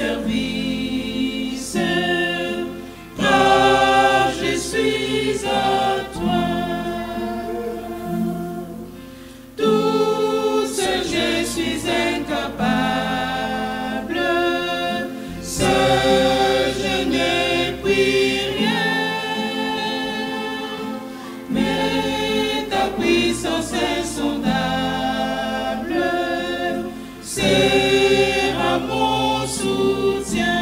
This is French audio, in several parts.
service, car je suis à toi. Tout seul je suis incapable, seul je ne puis rien, mais ta puissance insondable sera mon soutien.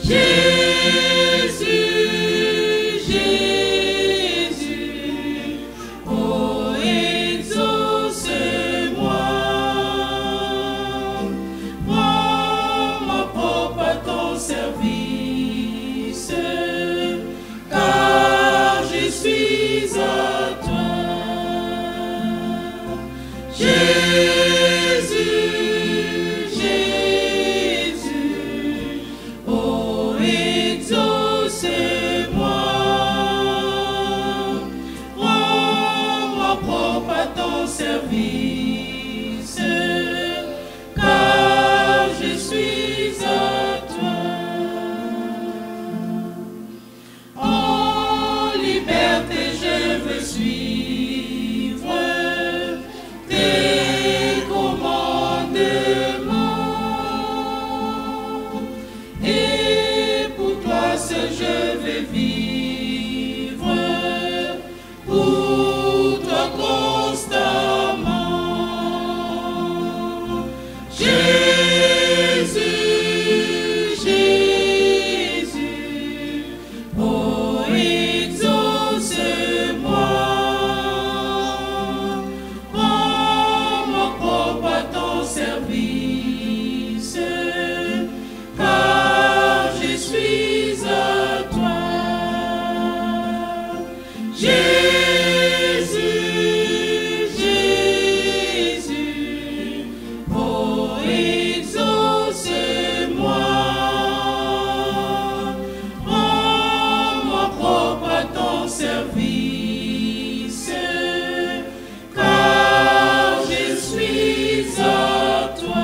Jésus, Jésus, oh exauce-moi, rends-moi propre à ton service, car je suis à toi. Jésus, Jésus, oh exauce-moi, rends-moi propre à ton service, car je suis à toi. En liberté je veux suivre tes commandements, et pour toi seul je vais vivre, pour toi constamment. Jésus, Jésus, oh exauce-moi, rends-moi propre à ton service, car je suis à toi. Jésus, Jésus, oh exauce-moi, rends-moi propre à ton service, car je suis à toi.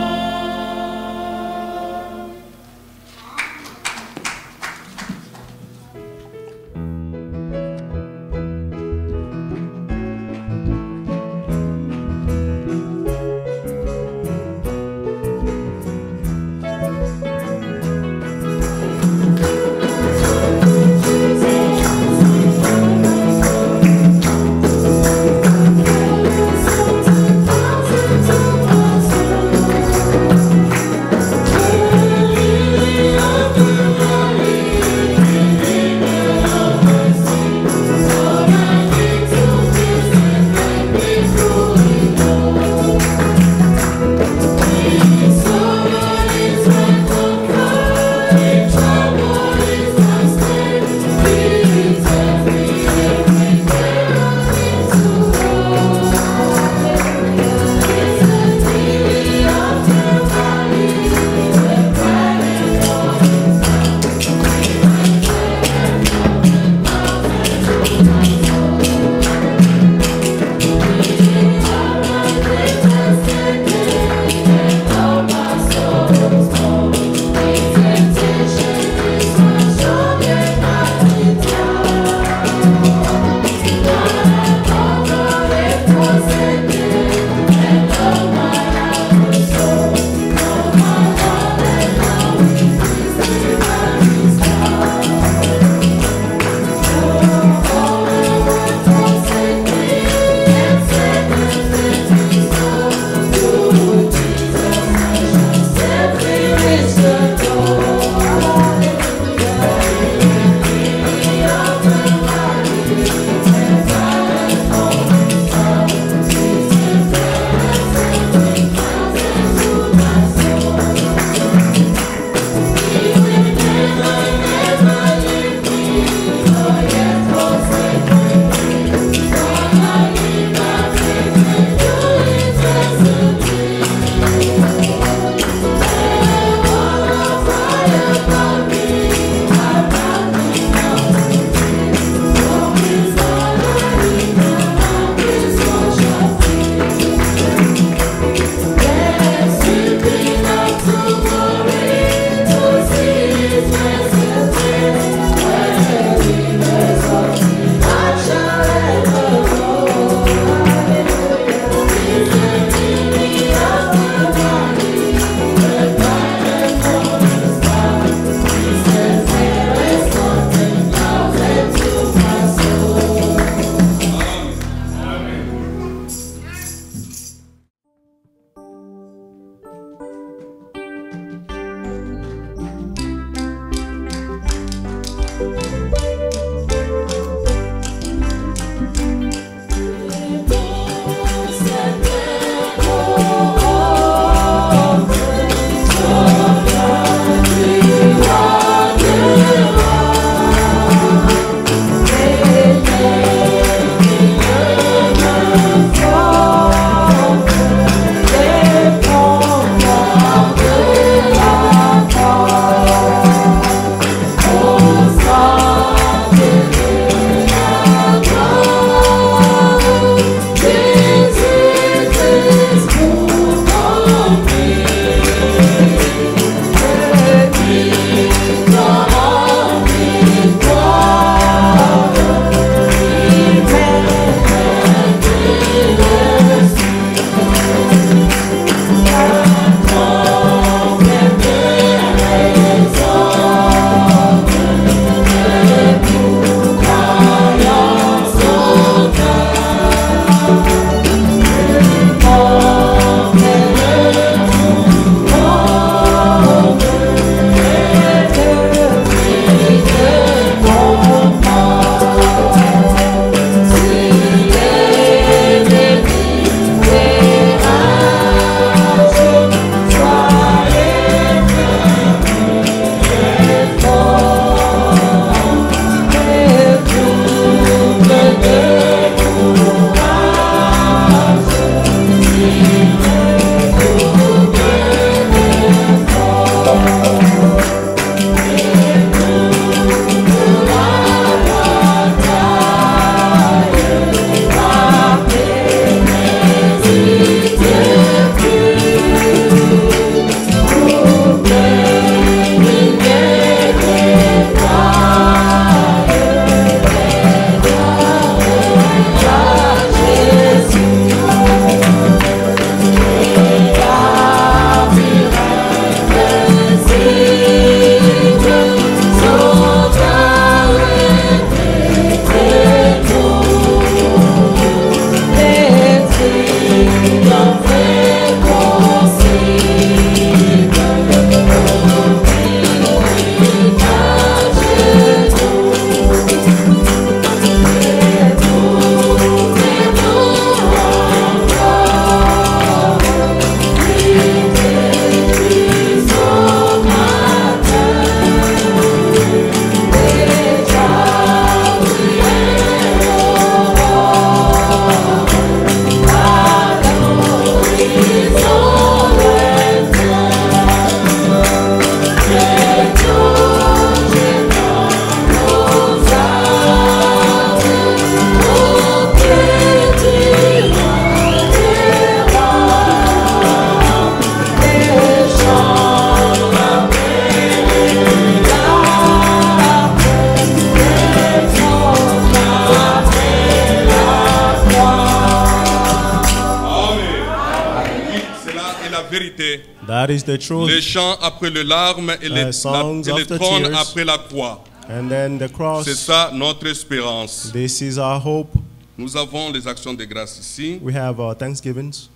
la vérité. That is the truth. Les chants après les larmes et les songs after trônes tears. après la croix. And then the C'est cross. ça notre espérance. This is our hope. Nous avons les actions de grâce ici, We have our thanksgivings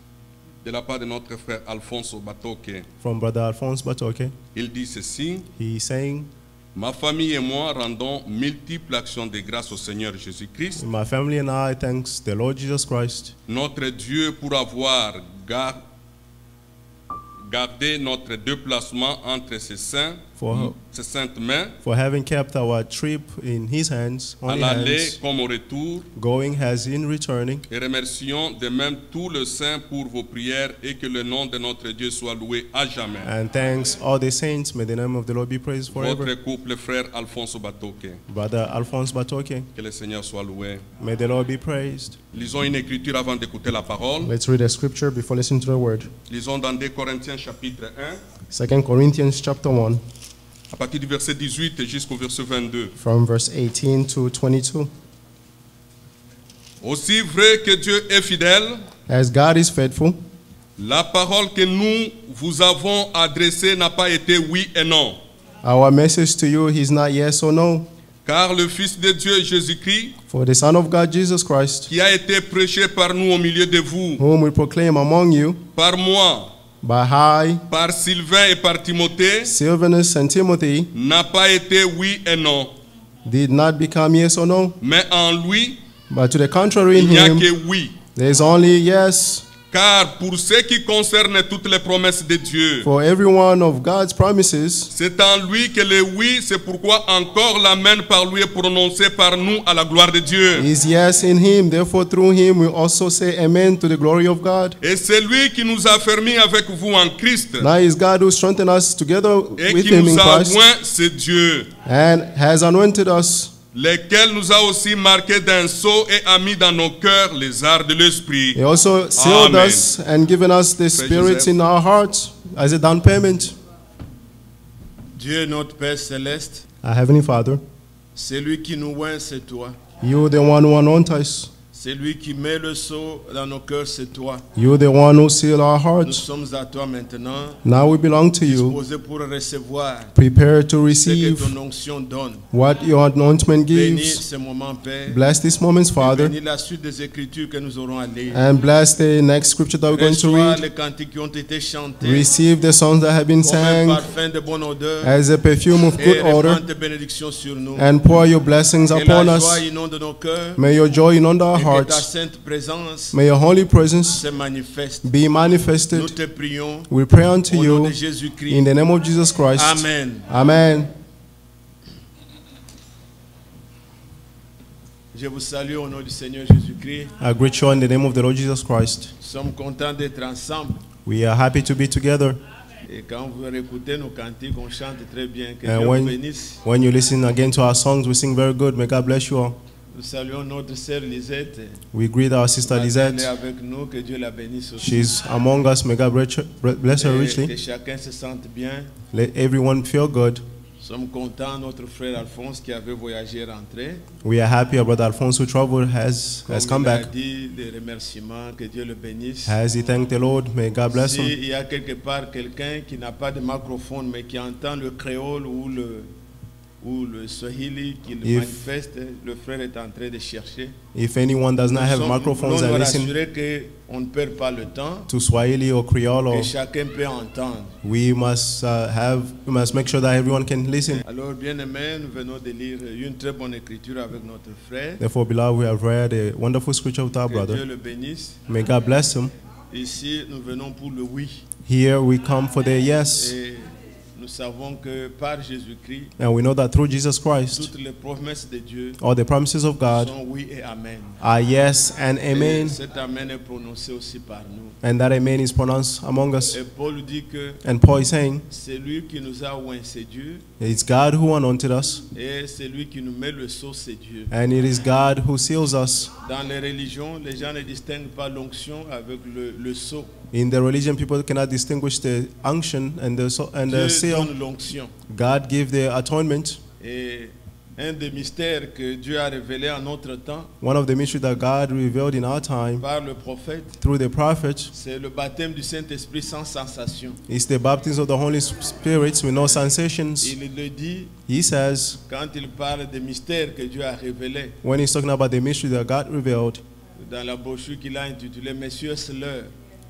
de la part de notre frère Alfonso Batoke. from Brother Alphonse Batoke. Il dit ceci: He's saying, ma famille et moi rendons multiples actions de grâce au Seigneur Jésus-Christ, my family and I thanks the Lord Jesus Christ, notre Dieu, pour avoir gardé notre déplacement entre ses saintes mains, for having kept our trip in his hands, à only l'aller hands, comme au retour, going as in returning. et remercions de même tous les saints pour vos prières et que le nom de notre Dieu soit loué à jamais. And thanks all the saints, may the name of the Lord be praised forever. Votre couple, frère Alfonso Batoke, Brother Alphonse Batoke, que le Seigneur soit loué. may the Lord be praised. Lisons une écriture avant d'écouter la parole. Let's read a scripture before listening to the word. Lisons dans 2 Corinthiens chapitre 1, 2 Corinthians chapter 1, à partir du verset 18 jusqu'au verset 22. from verse 18 to 22. Aussi vrai que Dieu est fidèle, As God is faithful, la parole que nous vous avons adressée n'a pas été oui et non. our message to you is not yes or no. Car le Fils de Dieu Jésus-Christ, For the Son of God, Jesus Christ, qui a été prêché par nous au milieu de vous, whom we proclaim among you, par moi, by I, par Sylvain et par Timothée, Silvanus, and Timothy, n'a pas été oui et non. did not become yes or no, Mais en lui, but to the contrary, il in n'y a him, que oui. there is only yes. Car pour ce qui concerne toutes les promesses de Dieu, For every one of God's promises, c'est en lui que le oui, c'est pourquoi encore l'amen par lui est prononcé par nous à la gloire de Dieu. is yes in him. Therefore, through him, we also say amen to the glory of God. Et c'est lui qui nous a fermés avec vous en Christ. Now is God who strengthened us together Et with qui him in nous a Christ, oint, c'est Dieu. and has anointed us, Lesquels nous a aussi marqués d'un sceau et a mis dans nos cœurs les arts de l'esprit. he also sealed Amen. us and given us the spirits Joseph. in our hearts as a down payment. Dieu notre Père céleste, Our Heavenly Father, c'est lui qui nous oint, c'est toi. you the one who anoint us. C'est lui qui met le sceau dans nos cœurs, c'est toi. You the one who seal our Nous hearts. sommes à toi maintenant, Now we belong to you. disposés pour recevoir Prepare to ce que receive ton onction donne. what your anointment Bénis gives. ce moment, Père. Bless these moments, Father, Bénis la suite des Écritures que nous aurons à lire. and bless the next scripture that we're going to Reçois read. les cantiques qui ont été chantés Receive the songs that have been comme un sang parfum de bonne odeur as a perfume of et good odor, répand tes bénédictions sur nous. and pour your blessings Et upon la us. joie inonde nos cœurs May your joy inund our et que ta hearts. sainte présence May your holy presence se manifeste. be Nous manifested. te prions We pray unto au nom de you Jésus-Christ. in the name of Jesus Christ. Amen. Amen. Je vous salue au nom du Seigneur Jésus-Christ. I greet you in the name of the Lord Jesus Christ. Nous sommes contents d'être ensemble. We are happy to be together. Et quand vous écoutez nos cantiques, on chante très bien. Que And Dieu vous when, bénisse. when you listen again to our songs, we sing very good. May God bless you all. Nous saluons notre sœur Lisette. We greet our sister Elle est Lisette. avec nous. Que Dieu la bénisse aussi. She's among us. May God bless her Et que richly. chacun se sente bien. Let everyone feel good. Nous sommes contents. Notre frère Alphonse qui avait voyagé est rentré. We are happy our brother Alphonse who traveled has come Comme il a back. dit, des remerciements. Que Dieu le bénisse. Has he thanked the Lord? May God bless him. S'il y a quelque part quelqu'un qui n'a pas de microphone mais qui entend le créole ou le swahili qui le If- manifeste, le frère est en train de chercher. If anyone does not have Nous microphones voulons and nous listen rassurer qu'on ne perd pas le temps to Swahili or Creole, et or chacun peut entendre. we must make sure that everyone can listen. Alors, bien-aimés, nous venons de lire une très bonne écriture avec notre frère. Therefore, beloved, we have read a wonderful scripture with our Que Dieu brother. le bénisse. May God bless him. Ici, nous venons pour le oui. Here we come for the yes, Et nous savons que par Jésus-Christ, and we know that through Jesus Christ, toutes les promesses de Dieu all the promises of God sont oui et amen. are yes and Et amen, cet amen est prononcé aussi par nous. and that amen is pronounced among us. Et Paul dit que And Paul is saying, c'est lui qui nous a oint, c'est Dieu. it's God who anointed us, Et c'est lui qui nous met le sceau, c'est Dieu. and it is God who seals us. Dans les religions, les gens ne distinguent pas l'onction avec le sceau. In the religion, people cannot distinguish the unction and the Dieu seal. donne l'onction. God gave the atonement, Et Un des mystères que Dieu a révélé en notre temps One of the mysteries that God revealed in our time par le prophète, through the prophets c'est le baptême du Saint-Esprit sans sensation. is the baptism of the Holy Spirit with no sensations. Il le dit He says, quand il parle des mystères que Dieu a révélés when he's talking about the mystery that God revealed, dans la brochure qu'il a intitulée Messieurs Sleur.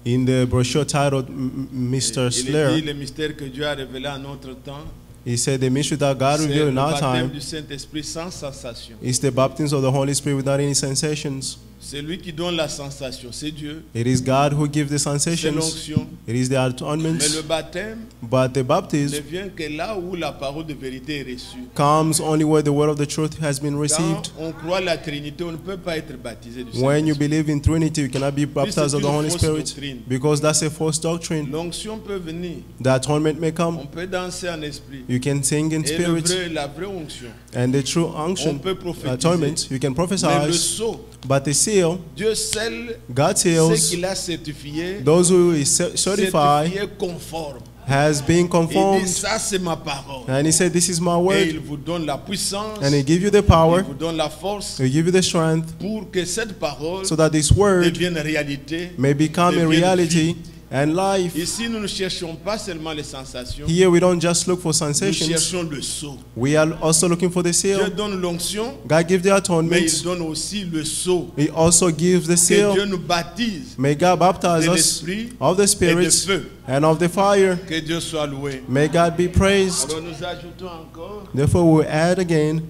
in the brochure titled Mr. Il dit Slayer, le mystère que Dieu a révélé en notre temps, he said the mystery that God c'est revealed le in our baptême time du Saint-Esprit sans sensation. is the baptism of the Holy Spirit without any sensations. C'est lui qui donne la sensation, c'est Dieu. It is God who gives the C'est sensations. l'onction. It is the Mais atonement. le baptême But the ne baptism vient que là où la parole de vérité est reçue. comes only where the word of the truth has been Quand received. on croit la Trinité, on ne peut pas être baptisé du When you Saint-Esprit. believe in Trinity, you cannot be baptized of the une Holy fausse Spirit doctrine. because that's a false doctrine. L'onction peut venir. The atonement may On come. peut danser en esprit. You can sing in Et spirit. la vraie onction. And the true On unction, peut prophétiser. atonement, you can Mais le prophesy. sceau, But the seal, Dieu seul, God ce seals qu'il a certifié, those who is certified certifié conforme. has been Il dit, conformed. ça c'est ma parole. And he said, this is my Et word. il vous donne la puissance, And he give you the il power, vous donne la force he give you the strength pour que cette parole so that this word devienne réalité. may become a devienne reality vie. and life. Ici, nous ne cherchons pas seulement les sensations, Here we don't just look for nous sensations. cherchons le sceau. We are also looking for the Dieu seal. donne l'onction, God gives the mais atonement. il donne aussi le sceau. He also gives the Que Dieu seal. nous baptise May God baptize de us l'esprit of the et de Spirit feu. and of the fire. Que Dieu soit loué. May God be praised. Alors nous ajoutons encore Therefore, we'll add again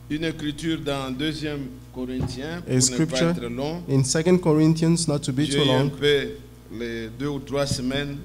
une écriture dans 2 Corinthiens pour a ne pas scripture être long. in 2 Corinthians, not to be J'ai too eu un long, peu les 2 ou 3 semaines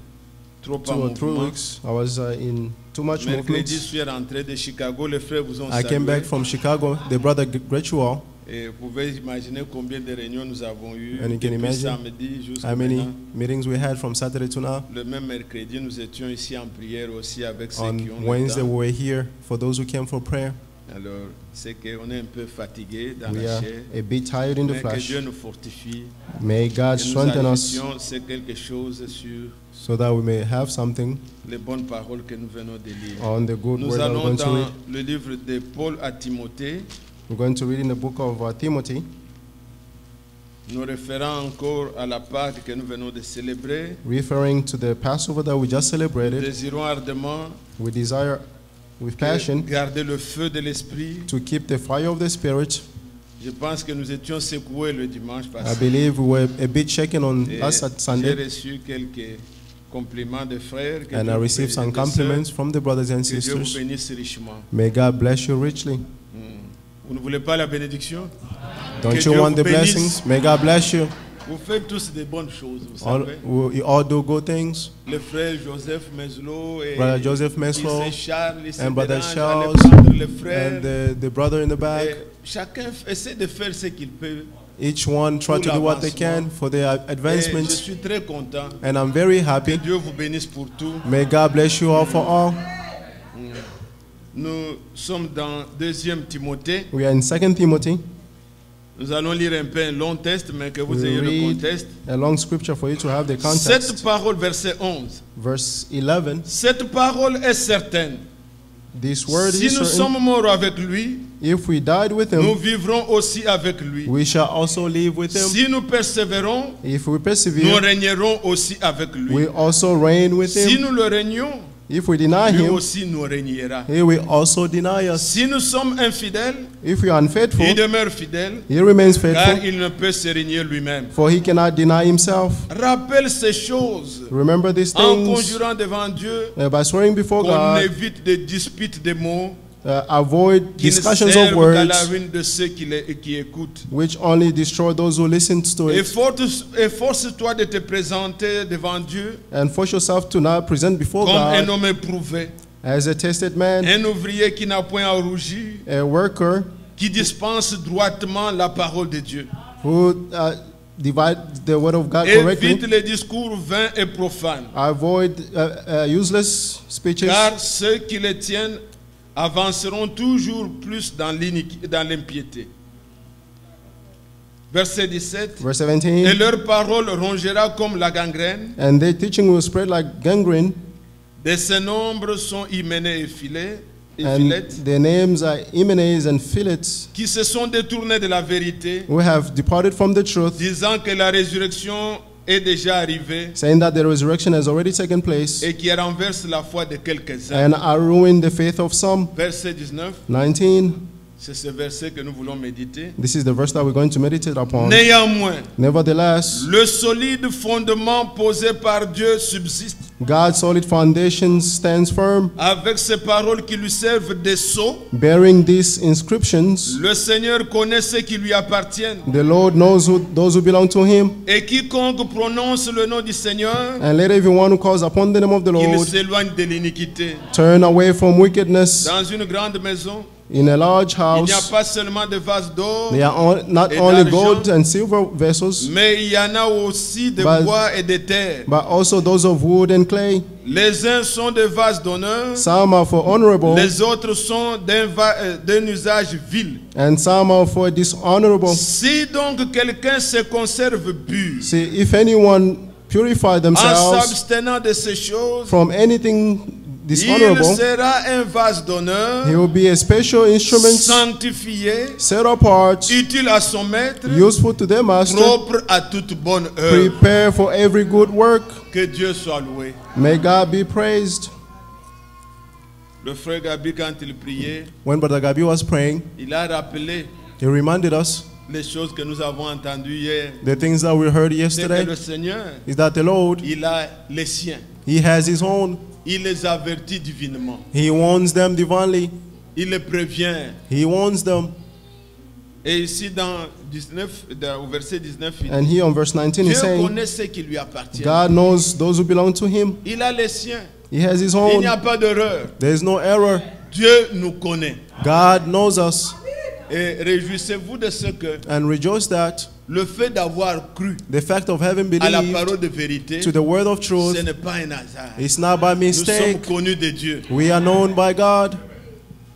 trop 2 en or 3 mouvement. weeks. I was in too much Mercredi, movement. je suis rentré de Chicago. Les frères vous ont I came salué. back from Chicago. The brother Gretchual, Et vous pouvez imaginer combien de réunions nous avons eues And you can depuis imagine samedi jusqu'à how many maintenant. meetings we had from Saturday to now. Le même mercredi, nous étions ici en prière aussi avec ceux On qui ont le Wednesday, temps. we were here for those who came for prayer. Alors, c'est qu'on est un peu fatigué dans We la are chair. a bit tired in the Mais que flesh. Dieu nous fortifie. May God Que nous strengthen us ajoutions, c'est quelque chose sur so that we may have something les bonnes paroles que nous venons de lire. on the good Nous word that we're allons going to dans read. le livre de Paul à Timothée, We're going to read in the book of Timothy, nous référant encore à la Pâque que nous venons de célébrer. referring to the Passover that we just Nous celebrated. désirons ardemment We desire with passion garder le feu de l'esprit. to keep the fire of the Spirit. Je pense que nous étions secoués le dimanche I passé. believe we were a bit shaken on Et us at j'ai Sunday, reçu quelques compliments de frères. Que and Dieu I vous received bénisse, some et de sœurs. compliments from the brothers and Que Dieu vous sisters. bénisse richement. May God bless you richly. Vous ne voulez pas la bénédiction? Don't Que you Dieu want vous the bénisse. blessings? May God bless you. Vous faites tous des bonnes choses, vous All, savez. we all do good things. Le frère Joseph Meslo et Brother Joseph Meslo il se charge, il se and Brother dérange, Charles allez prendre le frère. and the brother in the back. Et chacun essaie de faire ce qu'il peut. Each one try to do what they can for their Et je advancement. suis très content. And I'm very Que happy. Dieu vous bénisse pour tout. May God bless you all for all. Nous sommes dans 2 Timothée. We are in 2 Timothy. Nous allons lire un peu un long texte, mais que vous We ayez le read contexte. a long scripture for you to have the Cette context. parole, verset 11. Verse 11. Cette parole est certaine. This word Si is nous certain. sommes morts avec lui, If we died with nous him, vivrons aussi avec lui. we shall also live with him. Si nous persévérons, If we nous persevere, régnerons aussi avec lui. we also reign with Si him. nous le régnons, If we deny lui him, aussi nous régnera. he will also deny us. Si nous sommes infidèles, If we are unfaithful, il demeure fidèle, he remains car faithful, il ne peut se régner lui-même. for he cannot deny himself. Rappelle ces choses Remember these en things conjurant devant Dieu by swearing before qu'on God. évite des disputes de mots Avoid qui ne discussions of servent qu'à la words ruine de ceux qui écoutent. which only destroy those who listen to it. Efforce-toi de te présenter devant Dieu And force yourself to not present before comme un God homme éprouvé, as a tested man, un ouvrier qui n'a point à rougir, a worker qui dispense droitement la parole de Dieu. who divide the word of God Évite correctly. les discours vains et profanes, Avoid useless speeches, car ceux qui les tiennent avanceront toujours plus dans l'impiété. Verset 17. verse Et 17. leur parole rongera comme la gangrène. And their teaching will spread like gangrene. De ces nombres sont hyménés et filés, et And Philette, their names are Hymenaeus and Philetus, qui se sont détournés de la vérité, who have departed from the truth, disant que la résurrection est déjà arrivée saying that the resurrection has already taken place, et qui renverse la foi de quelques-uns. and are ruined the faith of some. Verset 19, 19. c'est ce verset que nous voulons méditer. This is the verse that we're going to meditate upon. Néanmoins, Nevertheless, le solide fondement posé par Dieu subsiste, God's solid foundation stands firm, avec ces paroles qui lui servent de sceau. bearing these inscriptions. Le Seigneur connaît ceux qui lui appartiennent, The Lord knows those who belong to him, et quiconque prononce le nom du Seigneur, and let everyone who calls upon the name of the il Lord s'éloigne de l'iniquité. turn away from wickedness. Dans une grande maison, In a large il n'y a house, pas seulement de vases d'or, they are not et only d'argent, gold and silver vessels, mais il y en a aussi de but- bois et de terre. but also those of wood and clay. Les uns sont des vases d'honneur, Some are for honorable, les autres sont d'un usage vil. and some are for dishonorable. Si donc quelqu'un se conserve pur, See, if anyone purify en themselves s'abstenant de ces choses, from anything il dishonorable, sera un vase d'honneur, he will be a special instrument, sanctifié, set apart, utile à son maître, useful to their master, propre à toute bonne œuvre. prepare for every good work. Que Dieu soit loué. May God be praised. Le frère Gabi, quand il priait, When Brother Gabi was praying, il a rappelé he reminded us les choses que nous avons entendues hier. the things that we heard C'est que yesterday le Seigneur, is that the Lord, il a les siens. he has his own. Il les avertit divinement. He warns them divinely. Il les prévient. He warns them. Et ici dans 19, au verset 19, il And dit, here on verse 19 Dieu he's saying, connaît ceux qui lui appartiennent. God knows those who belong to him. Il a les siens. He has his Il own. n'y a pas d'erreur. There is no error. Dieu nous connaît. God knows us. Et réjouissez-vous de ce que And rejoice that le fait d'avoir cru the fact of having à la believed parole de vérité, to the word of ce truth, n'est pas un hasard. it's not by Nous sommes mistake. connus de Dieu. We are known by God.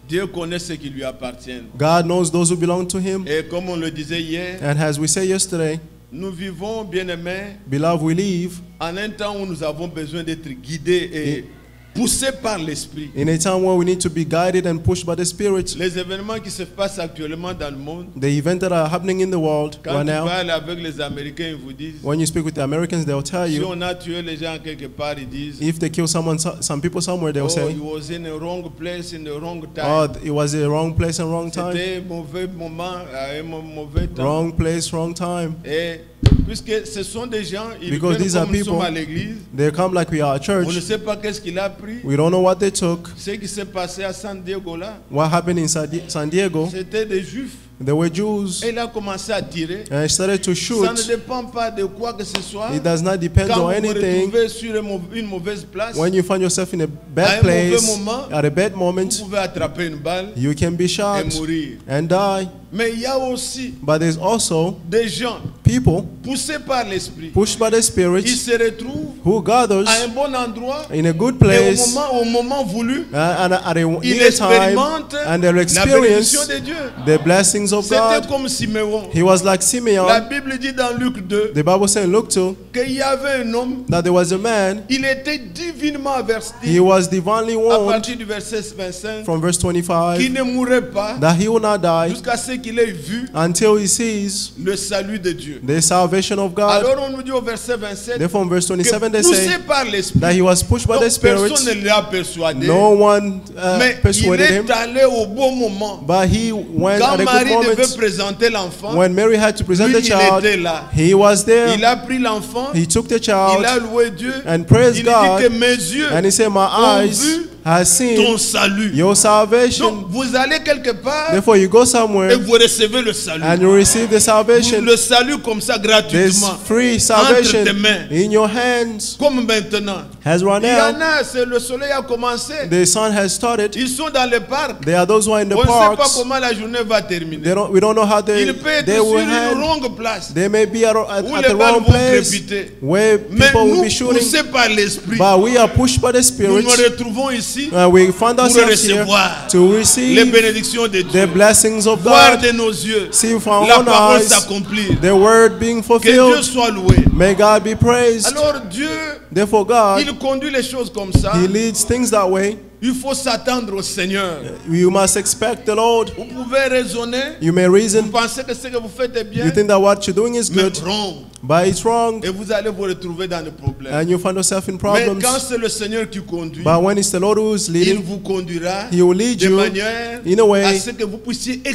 Dieu connaît ceux qui lui appartiennent. God knows those who belong to him. Et comme on le disait hier, And as we say yesterday, nous vivons, bien-aimés, beloved, we live en un temps où nous avons besoin d'être guidés et poussés par l'Esprit. in a time where we need to be guided and pushed by the Spirit. Les événements qui se passent actuellement dans le monde, The events that are happening in the world quand right tu now, parles avec les Américains, ils vous disent, when you speak with the Americans, they'll tell si you, on a tué les gens quelque part, ils disent, if they kill someone, some people somewhere, they'll oh, say, he was in a wrong place, in the wrong oh, time. it was a wrong place and wrong time. C'était un mauvais moment, à un mauvais temps. Wrong place, wrong time. Et puisque ce sont des gens, ils Because viennent these are comme nous sommes people, à l'église, they come like we are at on ne church. sait pas qu'est-ce qu'il a pris. We don't know what they took. Ce qui s'est passé à San Diego là, What happened in San Diego, c'était des juifs. they were Jews. Et il a commencé à tirer. And he started to Ça ne shoot. dépend pas de quoi que ce soit. It does not depend Quand on vous vous anything. retrouvez sur une mauvaise place, When you find yourself in a À un bad mauvais place, moment, at a bad vous moment, pouvez attraper une balle you can be et shot mourir. and die. Mais il y a aussi But there's also des gens people poussés par l'esprit. pushed by the Ils Spirit se retrouvent who gathers à un bon endroit in a good et place au moment voulu, and at a ils near time, expérimentent and they'll la bénédiction experience de Dieu. the blessings of C'était God. comme Siméon. He was like La Simeon. Bible dit dans Luc 2 The Bible says in Luke 2 qu'il y avait un homme, that there was a man, il était divinement averti he was divinely à warned partir du verset 25 from verse qu'il 25 ne mourrait pas that he will not die jusqu'à ce qu'il ait vu until he sees le salut de Dieu. the salvation of God. Alors on nous dit au verset 27 Therefore, in verse 27, que they poussé say par l'Esprit, that he was pushed by donc the Spirit. personne ne l'a persuadé, No one mais il persuaded him, est allé au bon moment. but he went Quand at a good Marie devait moment. présenter l'enfant, When Mary had to present lui, the il child, était là. he was there. Il a pris l'enfant, He took the il a child loué Dieu, and praised il dit que God, mes yeux and he said, my ont eyes vu has ton seen salut. your salvation. Donc vous allez quelque part Therefore, you go et somewhere vous recevez le salut. and you receive the salvation. Le salut comme ça There's gratuitement. free salvation Entre tes mains. in your hands. Comme maintenant. Has run Il y en out. a, c'est le soleil a commencé. The sun has started. Ils sont dans les parcs. There are those who are in the On ne sait pas parks. comment la journée va terminer. We don't know how Il peut être they sur will une end. longue place They may be at où the les balles wrong vont place crépiter. where Mais people will nous, be shooting. poussés par l'esprit, But we are pushed by the nous Spirit. nous retrouvons ici We find pour ourselves here recevoir to les receive bénédictions de the Dieu. blessings of Voir God. de nos yeux See with our la own parole eyes s'accomplir. the word being Que Dieu fulfilled. soit loué. May God be praised. Alors Dieu Therefore, God, il conduit les choses comme ça. He leads things that way. Il faut s'attendre au Seigneur. You must expect the Lord. Vous pouvez raisonner. You may reason. Vous pensez que ce que vous faites est bien. You think that what you're doing is Mais good, wrong. but it's wrong, Et vous allez vous retrouver dans des problèmes. and you find yourself in Mais problems. quand c'est le Seigneur qui conduit, But when it's the Lord who is il leading, vous conduira He will lead de you manière in a way à ce que vous puissiez that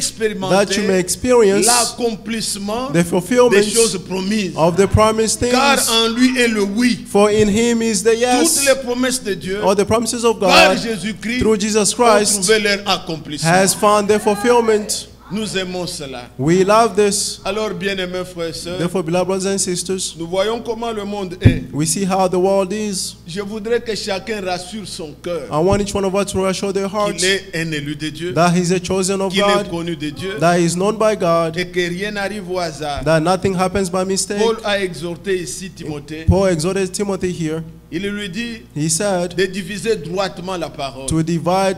you may expérimenter experience l'accomplissement the des fulfillment choses promises. of the promised Car things. en lui est le oui. For in Him is the Toutes yes, les promesses de Dieu or the promises of par God Jésus-Christ through Jesus ont Christ trouvé leur accomplissement. has found their fulfillment. Nous aimons cela. We love this. Alors, bien-aimés frères et sœurs, Therefore, beloved brothers and sisters, nous voyons comment le monde est. we see how the world is. Je voudrais que chacun rassure son cœur I want each one of us to reassure their hearts qu'il est un élu de Dieu, that He's a chosen of qu'il est God, connu de Dieu, that He is known by God, et que rien n'arrive au hasard. that nothing happens by mistake. Paul a exhorté ici Timothée. Paul exhorted Timothy here. Il lui dit He said de diviser droitement la parole. to divide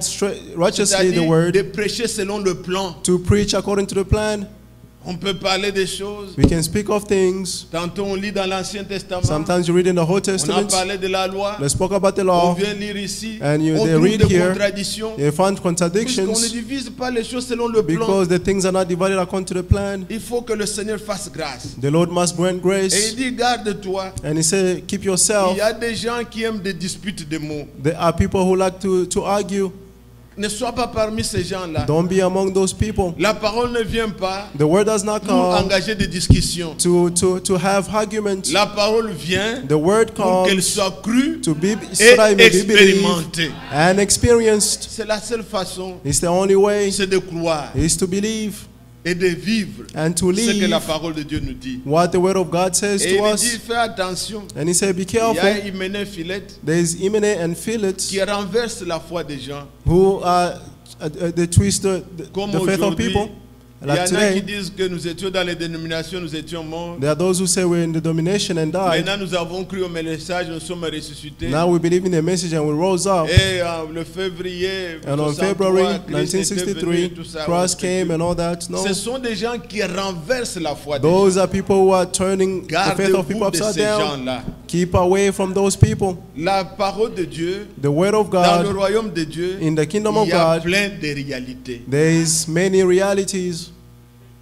righteously the C'est-à-dire de word, prêcher selon le plan. to preach according to the plan. On peut parler des choses. We can speak of things. Tantôt on lit dans l'Ancien Testament. Sometimes you read in the Old On a Testament, parlé de la loi. they spoke about the On law, vient lire ici. and On they trouve read des here, contradictions. they find Puisqu'on ne contradictions divise pas les choses selon le plan. because the things are not divided according to the plan. Il faut que le Seigneur fasse grâce. The Lord must grant Et grace. il dit, garde-toi. And He said, keep Il yourself. y a des gens qui aiment des disputes de mots. There are people who like to argue. Ne sois pas parmi ces gens-là. Don't be among those people. La parole ne vient pas The word does not pour come engager des discussions. to have arguments. La parole vient The word pour qu'elle comes soit crue to be so et that it may be believed expérimentée. and experienced. C'est la seule façon, It's the only way c'est de croire is to believe et de vivre and to ce que la live parole de Dieu nous dit. what the word of God says Et to il us. dit, fais attention. And He said, be Il y a careful. Hyménée Philette There is imminent and Philip qui renverse la foi des gens. who they twist Comme the faith of aujourd'hui, people. il y Like en a qui today, disent que nous étions dans les dénominations, nous étions morts. there are those who say we're in the domination and died. Maintenant, nous avons cru au message, nous sommes ressuscités. Now we believe in the message and we rose up. Et le février And on 63, February Christ était venu, 1963, tout ça. Christ came and all that. No, Ce sont des gens qui renversent la foi des those gens. are people who are turning the faith of people Gardez-vous de upside ces down. gens-là. Keep away from those people. La parole de Dieu, The word of dans le God, royaume de Dieu, in the kingdom of il y a God, plein de réalités. there is many realities.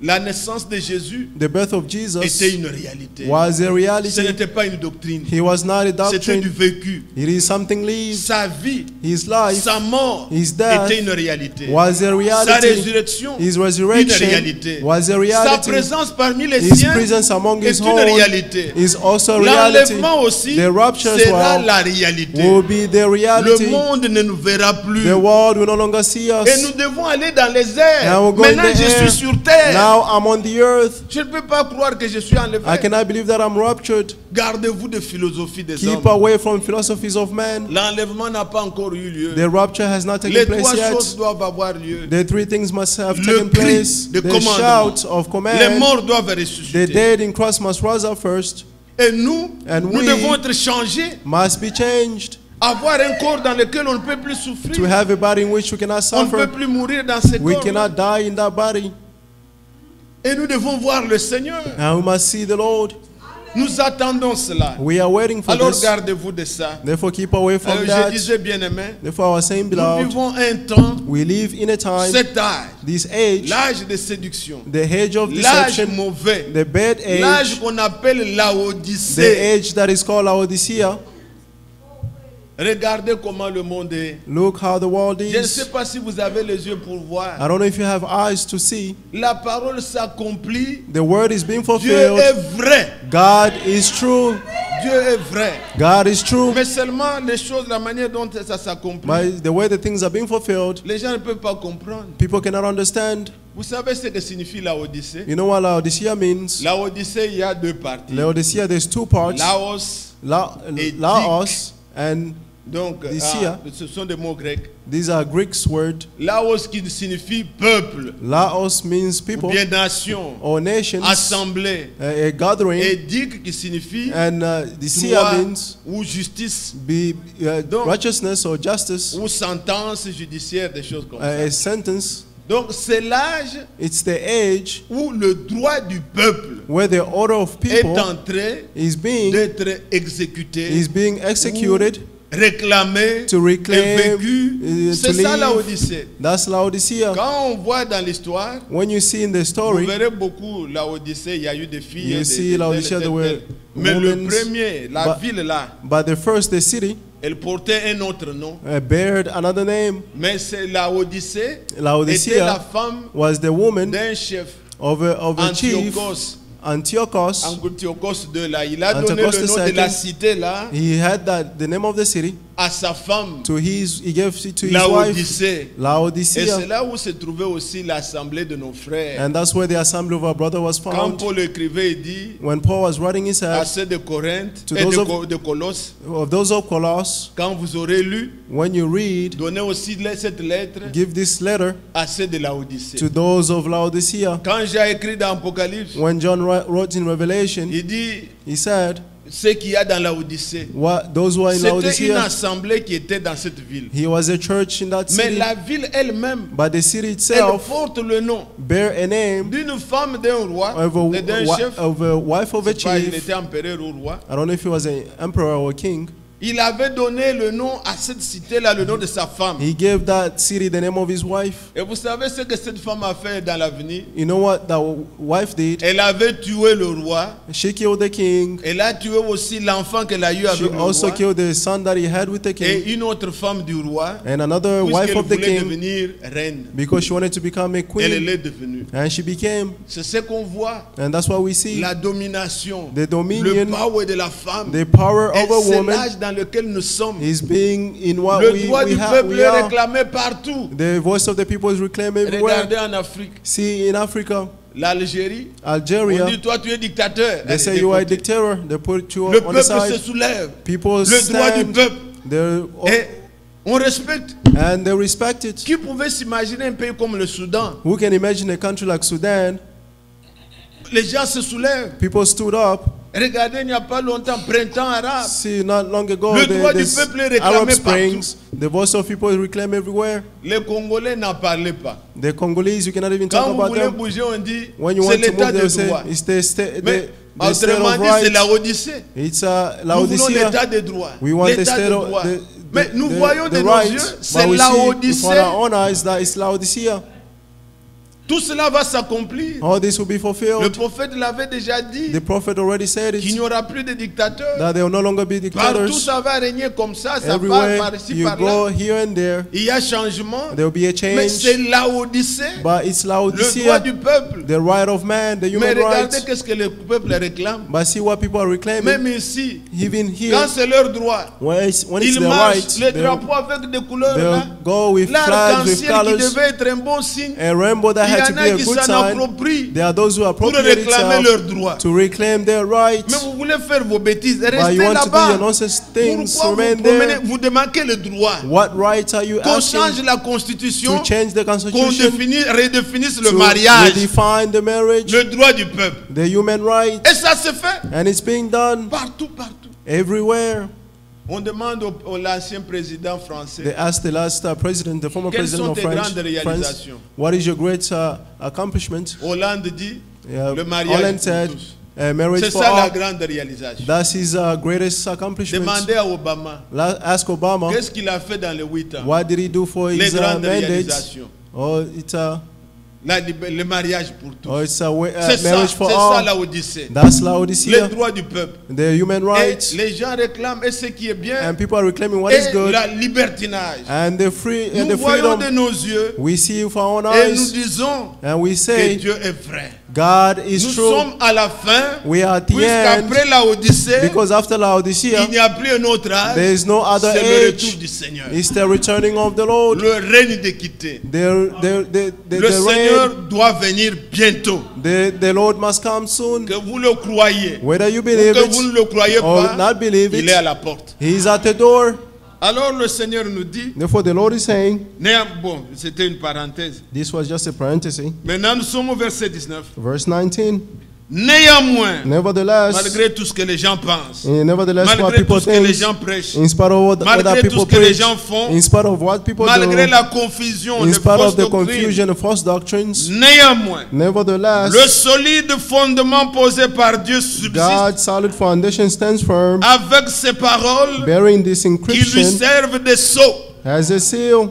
La naissance de Jésus The birth of était Jesus une réalité. was a Ce reality. n'était pas une doctrine. He was not a C'était du doctrine. vécu. It is something lived. Sa vie, His life sa mort His death était une réalité. was a Sa reality. résurrection, His une resurrection réalité. was a Sa reality. présence parmi les His siens presence among His est une own réalité. is also a reality. L'enlèvement aussi The rapture as sera well la réalité. will be the Le reality. monde ne nous verra plus. The world will no longer see Et us. nous devons aller dans les airs. Now we're going Maintenant, in the je air. suis sur terre. Now I'm on the earth. Je ne peux pas croire que je suis enlevé. I cannot believe that I'm raptured. Gardez-vous de philosophie des Keep hommes. away from philosophies of man. L'enlèvement n'a pas encore eu lieu. The rapture has not Les taken place trois yet. choses doivent avoir lieu. The three things must have Le taken cri place. de The commandement. shout of Les command. morts doivent The ressusciter. dead in Christ must rise up first. Et nous, And nous we devons être changés. Must be changed. Avoir un corps dans lequel on ne peut plus To souffrir. have a body in which we cannot On ne peut suffer. plus mourir dans ce We corps. cannot die in that body. Et nous devons voir le Seigneur. And we must see the Lord. Nous attendons cela. We are waiting for Alors this. gardez-vous de ça. Therefore keep away from Je that. disais bien aimé, Therefore I was saying, nous beloved, vivons un temps, we live in a time, cet âge, this age, l'âge de séduction, the age of l'âge deception, mauvais, the bad l'âge age, qu'on appelle the Laodicée. age that is called Laodicea. Regardez comment le monde est. Look how the world Je ne sais is. pas si vous avez les yeux pour voir. I don't know if you have eyes to see. La parole s'accomplit. The word is being Dieu fulfilled. est vrai. God is true. Dieu est vrai. God is true. Mais seulement les choses, la manière dont ça s'accomplit, By the way the things are being fulfilled, les gens ne peuvent pas comprendre. people cannot understand. Vous savez ce que signifie Laodicée? You know what Laodicea means? Laodicée, il y a deux parties. Laodicea, there's two parts. Laos, et Laos and donc Lycia. ce sont des mots grecs. these are Greek's word. Laos qui signifie peuple, Laos means ou people bien nation, or nations, assemblée. a gathering. Et dik qui signifie And Lycia droit means ou justice be Donc, righteousness or justice, ou sentence judiciaire, des choses comme ça. a sentence Donc c'est l'âge It's the age où le droit du peuple where the order of est people en train is being exécuté, executed réclamé, to reclaim, et vécu. to C'est ça la leave. Odyssée. That's Laodicea. Quand on voit dans l'histoire, When you see in the vous story, verrez beaucoup la Odyssée, il y a eu des filles. You et see des Laodicea, there were Mais le women's, premier, la but- ville là, but the first, the city, elle portait un autre nom. bared another name. Mais c'est la Odyssée était la Laodicea femme was the woman d'un chef, of a chief, Antiochos. Antiochus. Antiochos II là. Il a donné Antiochus le nom II. de la cité là He had the name of the city à sa femme, he gave it to his la wife, Odyssée. Et Laodicea. c'est là où se trouvait aussi l'assemblée de nos frères. And that's where the assembly of our brother was Quand found. Paul écrivait, il dit When Paul was writing, he à said, ceux de Corinthe To et those de Colosse, of those of Colossus, quand vous aurez lu, when you read, donnez aussi cette lettre give this letter à ceux de la Odyssée. to those of Laodicea. Quand j'ai écrit dans Apocalypse, When John wrote in Revelation, il dit he said, ce qu'il y a dans la Odyssée. those who are in C'était une Laodicea, assemblée qui était dans cette ville. he was a church in that Mais city. la ville elle-même, But the city elle itself porte le nom bear a name d'une femme d'un roi, of d'un chef. a wife of a C'est pas, il chief. était empereur ou roi. I don't know if he was an emperor or a king. Il avait donné le nom à cette cité-là, le nom de sa femme. He gave that city the name of his wife. Et vous savez ce que cette femme a fait dans l'avenir? You know what that wife did? Elle avait tué le roi. She killed the king. Elle a tué aussi l'enfant qu'elle a eu She avec le also roi. killed the son that he had with the Et king. une autre femme du roi, And another wife puisqu'elle of the voulait king, devenir reine. because she wanted to become a Elle queen. l'est devenue. And she became. C'est ce qu'on voit. And that's what we see. La domination, The le dominion, power de la femme. the power Et of a c'est woman l'âge dans lequel nous sommes. is being in what Le droit du we peuple est are. réclamé partout. The voice of the people is reclaimed everywhere. Regardez en Afrique, See, in Africa, l'Algérie, on Algeria, dit toi tu es dictateur. they Allez, say you are a écoutez. dictator. They put you Le on the peuple se side. soulève. People Le droit du stand peuple. there Et on respecte. and they respect it. Qui pouvait s'imaginer un pays comme le Soudan? Who can imagine a country like Sudan? Les gens se soulèvent. People stood up. Regardez, il n'y a pas longtemps, printemps arabe. See, not long ago, Le droit du this peuple est réclamé Arab partout. Springs, the voice of people is reclaimed everywhere. Les Congolais n'en parlaient pas. The Congolese, you cannot even talk Quand vous about voulez them. bouger, on dit When you c'est want to l'état move, de they say droit. it's the state Mais of autrement dit, c'est right. la Odyssée. It's Nous voulons l'état Laodicea. de droit. We want the L'état state de of droit. Mais nous voyons de nos right, yeux, but c'est we la see Odyssée. with our own eyes that it's Laodicea. Tout cela va s'accomplir. All this will be Le fulfilled. prophète l'avait déjà dit The prophet already said qu'il n'y it, aura plus de dictateurs. that there will no longer be Partout dictators. ça va régner comme ça part Everywhere par ici, you par go, là. here and there, Il y a changement. there will be a Mais c'est change. la Odyssée. But it's Le droit Laodicea, du peuple. the right of man, the Mais human regardez rights. qu'est-ce que le peuple réclame. But see what people are reclaiming. Même ici, Even here, quand c'est leur droit, when it's ils their marchent right, le they'll drapeau avec des couleurs là. go with flags, with L'arc-en-ciel qui colors. devait être un bon signe. A rainbow that Il y had to en be a a qui good s'en sign. approprient There are those who pour appropriate réclamer itself leurs droits. to reclaim their rights. Mais vous voulez faire vos bêtises, But restez you want to do là-bas. your nonsense things, Pourquoi remain vous promenez, there. vous demandez le droit What rights are you qu'on change asking? la constitution, To change the qu'on constitution, redéfinisse le to mariage, redefine the marriage, le droit du peuple. the human rights, Et ça se fait and it's being done partout. everywhere. On demande au l'ancien président français, They asked the last president, the former quelles president sont of tes France, grandes réalisations? what is your great accomplishment? Hollande dit, Yeah, le mariage Holland pour said, tous. marriage C'est for ça la all. grande réalisation. That's his greatest accomplishment. Demandez à Obama, Ask Obama, qu'est-ce qu'il a fait dans les 8 ans? what did he do for Les his grandes mandate? réalisations. Oh, it's a Le mariage pour tous. marriage C'est for ça all. la Odyssée. That's Les Laodicea, droits du peuple. the human Et rights, les gens réclament et ce qui est bien and people are reclaiming what is et good, la libertinage. and the free and Nous the voyons de freedom. nos yeux We see with our own et nous eyes, disons and we que say Dieu est vrai. God is Nous true. sommes à la fin, We are at the end, puisqu'après la Odyssée, because after Laodicea, il n'y a plus un autre âge. there is no other C'est le age. retour du Seigneur. It's the returning of the Lord. Le règne d'équité. The Le Seigneur reign, doit venir bientôt. the Lord must come soon. Que vous le croyez Whether you ou believe que vous ne it le croyez or pas, not believe il est à it, la porte. He is at the door. Alors le Seigneur nous dit, Therefore, the Lord is saying, bon, c'était une parenthèse. this was just a parenthesis. Maintenant nous sommes au verset 19. Verse 19. Néanmoins, Nevertheless, malgré tout ce que les gens pensent, nevertheless, what malgré people tout ce que les think, gens prêchent, in spite of what malgré other tout people ce que les preach, gens font, in spite of what people malgré do, la confusion, in les spite fausses of the doctrines, confusion and false doctrines, néanmoins, nevertheless, le solide fondement posé par Dieu subsiste God's solid foundation stands firm, avec ses paroles bearing this qui lui encryption servent de sceau. as a seal.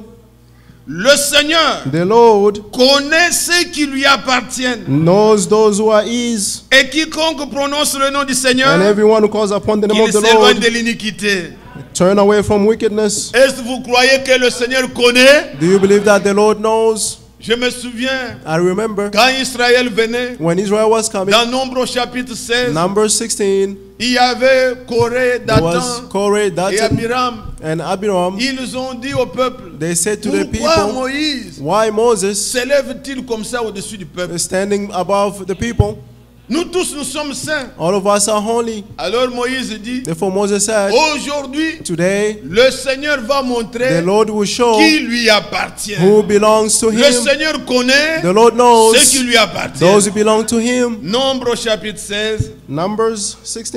Le Seigneur The Lord connaît ceux qui lui appartiennent. knows those who are his, Et quiconque prononce le nom du and Seigneur, everyone who calls upon the name qu'il of the s'éloigne Lord, de l'iniquité. turn away from wickedness. Est-ce que vous croyez que le Seigneur connaît? Do you believe that the Lord knows? Je me souviens, I remember quand Israël venait, when Israel was coming, dans Nombre au chapitre 16, Numbers 16, il y avait Corée, there was Dathan Korah, et Dathan, Abiram. and Abiram. Ils ont dit au peuple, They said to the pourquoi people, Moïse why Moses s'élève-t-il comme ça au-dessus du peuple? is standing above the people? Nous tous, nous sommes saints. All of us are holy. Alors Moïse dit, Therefore Moses said, aujourd'hui, today le Seigneur va montrer the Lord will show qui lui appartient. who belongs to Le him. Seigneur connaît The Lord knows ceux qui lui appartiennent. those who belong to him. Nombre au chapitre 16, Numbers 16,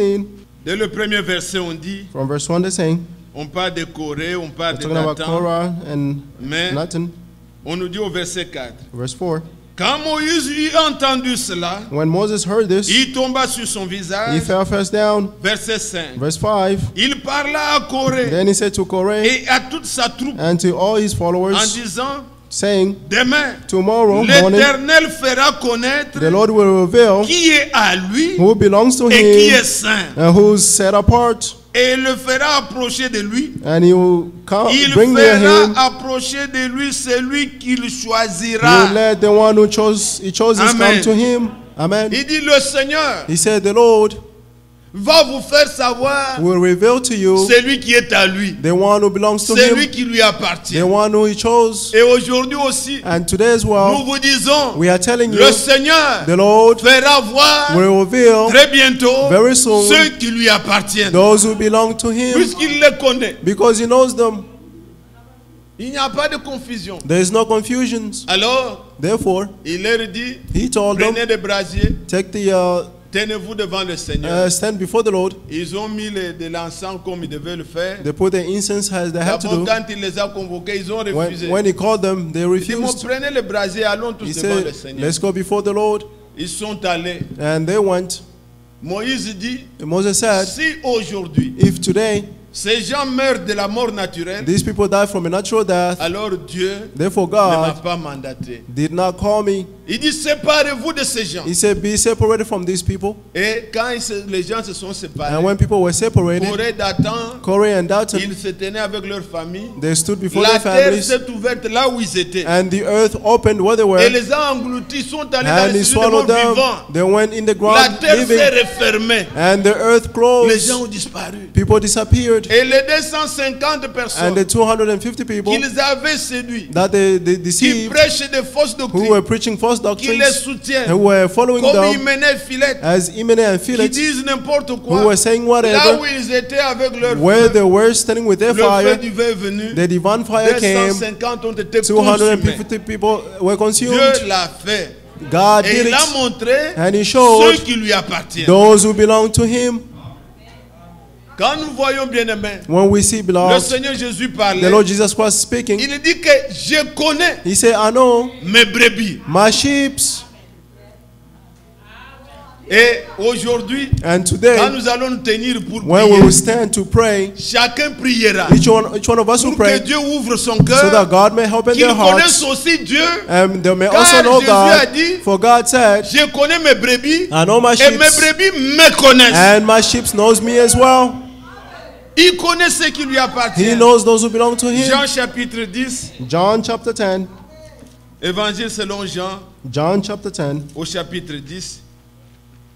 dès le premier verset, on dit, from verse 1 to saying, on parle de Corée, on parle we're de talking about Dathan, Korah and mais Nathan. on nous dit au verset 4, Verse 4, quand Moïse eut entendu cela, when Moses heard this, il tomba sur son he visage. fell face down. Verset 5, Verse 5, il parla à Corée then he said to Korah et à toute sa troupe and to all his en followers, disant, saying, demain, tomorrow morning l'Éternel fera connaître the Lord will reveal qui est à lui who belongs to et qui him est saint. and who's set apart, Et il le fera approcher de lui. and he will come, Il bring near fera him. approcher de lui celui qu'il He will choisira. let the one who he chose come Amen. to him. Amen. Il dit, le Seigneur He said, the Lord va vous faire savoir will reveal to you celui qui est à lui, the one who belongs to celui him, qui lui appartient. the one who he chose. Et aujourd'hui aussi, And today as nous well, vous disons, we are telling you, le Seigneur the Lord fera voir will reveal très bientôt very soon ceux qui lui appartiennent, those who belong to him, puisqu'il les connaît. because he knows them. Il n'y a pas de confusion. There is no confusion. Alors, Therefore, il leur dit, he told them, prenez des brasiers, take the tenez-vous devant le Seigneur. stand before the Lord. Ils ont mis de l'encens comme ils devaient le faire. They put the incense as they had to D'abord, do. quand il les a convoqués, ils ont refusé. When he called them, they Il dit, bon, refused. prenez le brasier, allons tous He devant le said, Seigneur. let's go before the Lord. Ils sont allés. And they went. Moïse dit, And Moses said, si aujourd'hui, if today ces gens meurent de la mort naturelle, these people die from a natural death, alors Dieu therefore ne m'a God pas mandaté. did not call me. Il dit, séparez-vous de ces gens. He said, be separated from these people. Et quand les gens se sont séparés, And when people were separated, Corée, Dathan, Korah and Dathan, ils se tenaient avec leur famille. they stood before La their terre families, s'est ouverte là où ils étaient. and the earth opened where they were, Et les a engloutis, sont allés dans and les he cieux des morts swallowed them. vivants. They went in the La ground terre s'est living, refermée. and the earth Les closed. gens ont disparu. People disappeared. Et les 250 And personnes the 250 people qu'ils avaient séduits, that they qui deceived, prêchaient des fausses who doctrines, were preaching false qui les doctrines, soutiennent, who were following comme them Hyménée, Philette, as Imene and qui Philip, disent n'importe who quoi. were saying Là whatever, où ils étaient avec leur where feu, they were standing with their le feu fire, du vin est venu. the divine fire came, 250 ont été consumés. 250 people were consumed. Dieu l'a fait. God Et did il a it, montré and he ceux showed qui lui appartiennent. those who belong to him. Quand nous voyons bien aimés, When we see le beloved, Seigneur Jésus the parlait, Lord Jesus Christ speaking, il dit que je connais he said, I know mes brebis. my sheep. Et aujourd'hui, And quand today, nous allons nous tenir pour when we prier, will stand to pray, chacun priera each one of us will pour que pray Dieu ouvre son so that cœur, God may open qu'il their connaisse hearts, aussi Dieu. and they may Car also know Jésus a God. dit, For God said, je connais mes brebis I know my et sheep, mes brebis me connaissent. and my sheep knows me as well. Il connaît ce qui lui He appartient. knows those who belong to him. Jean chapitre 10, John chapter 10. évangile selon Jean John chapter 10. au chapitre 10.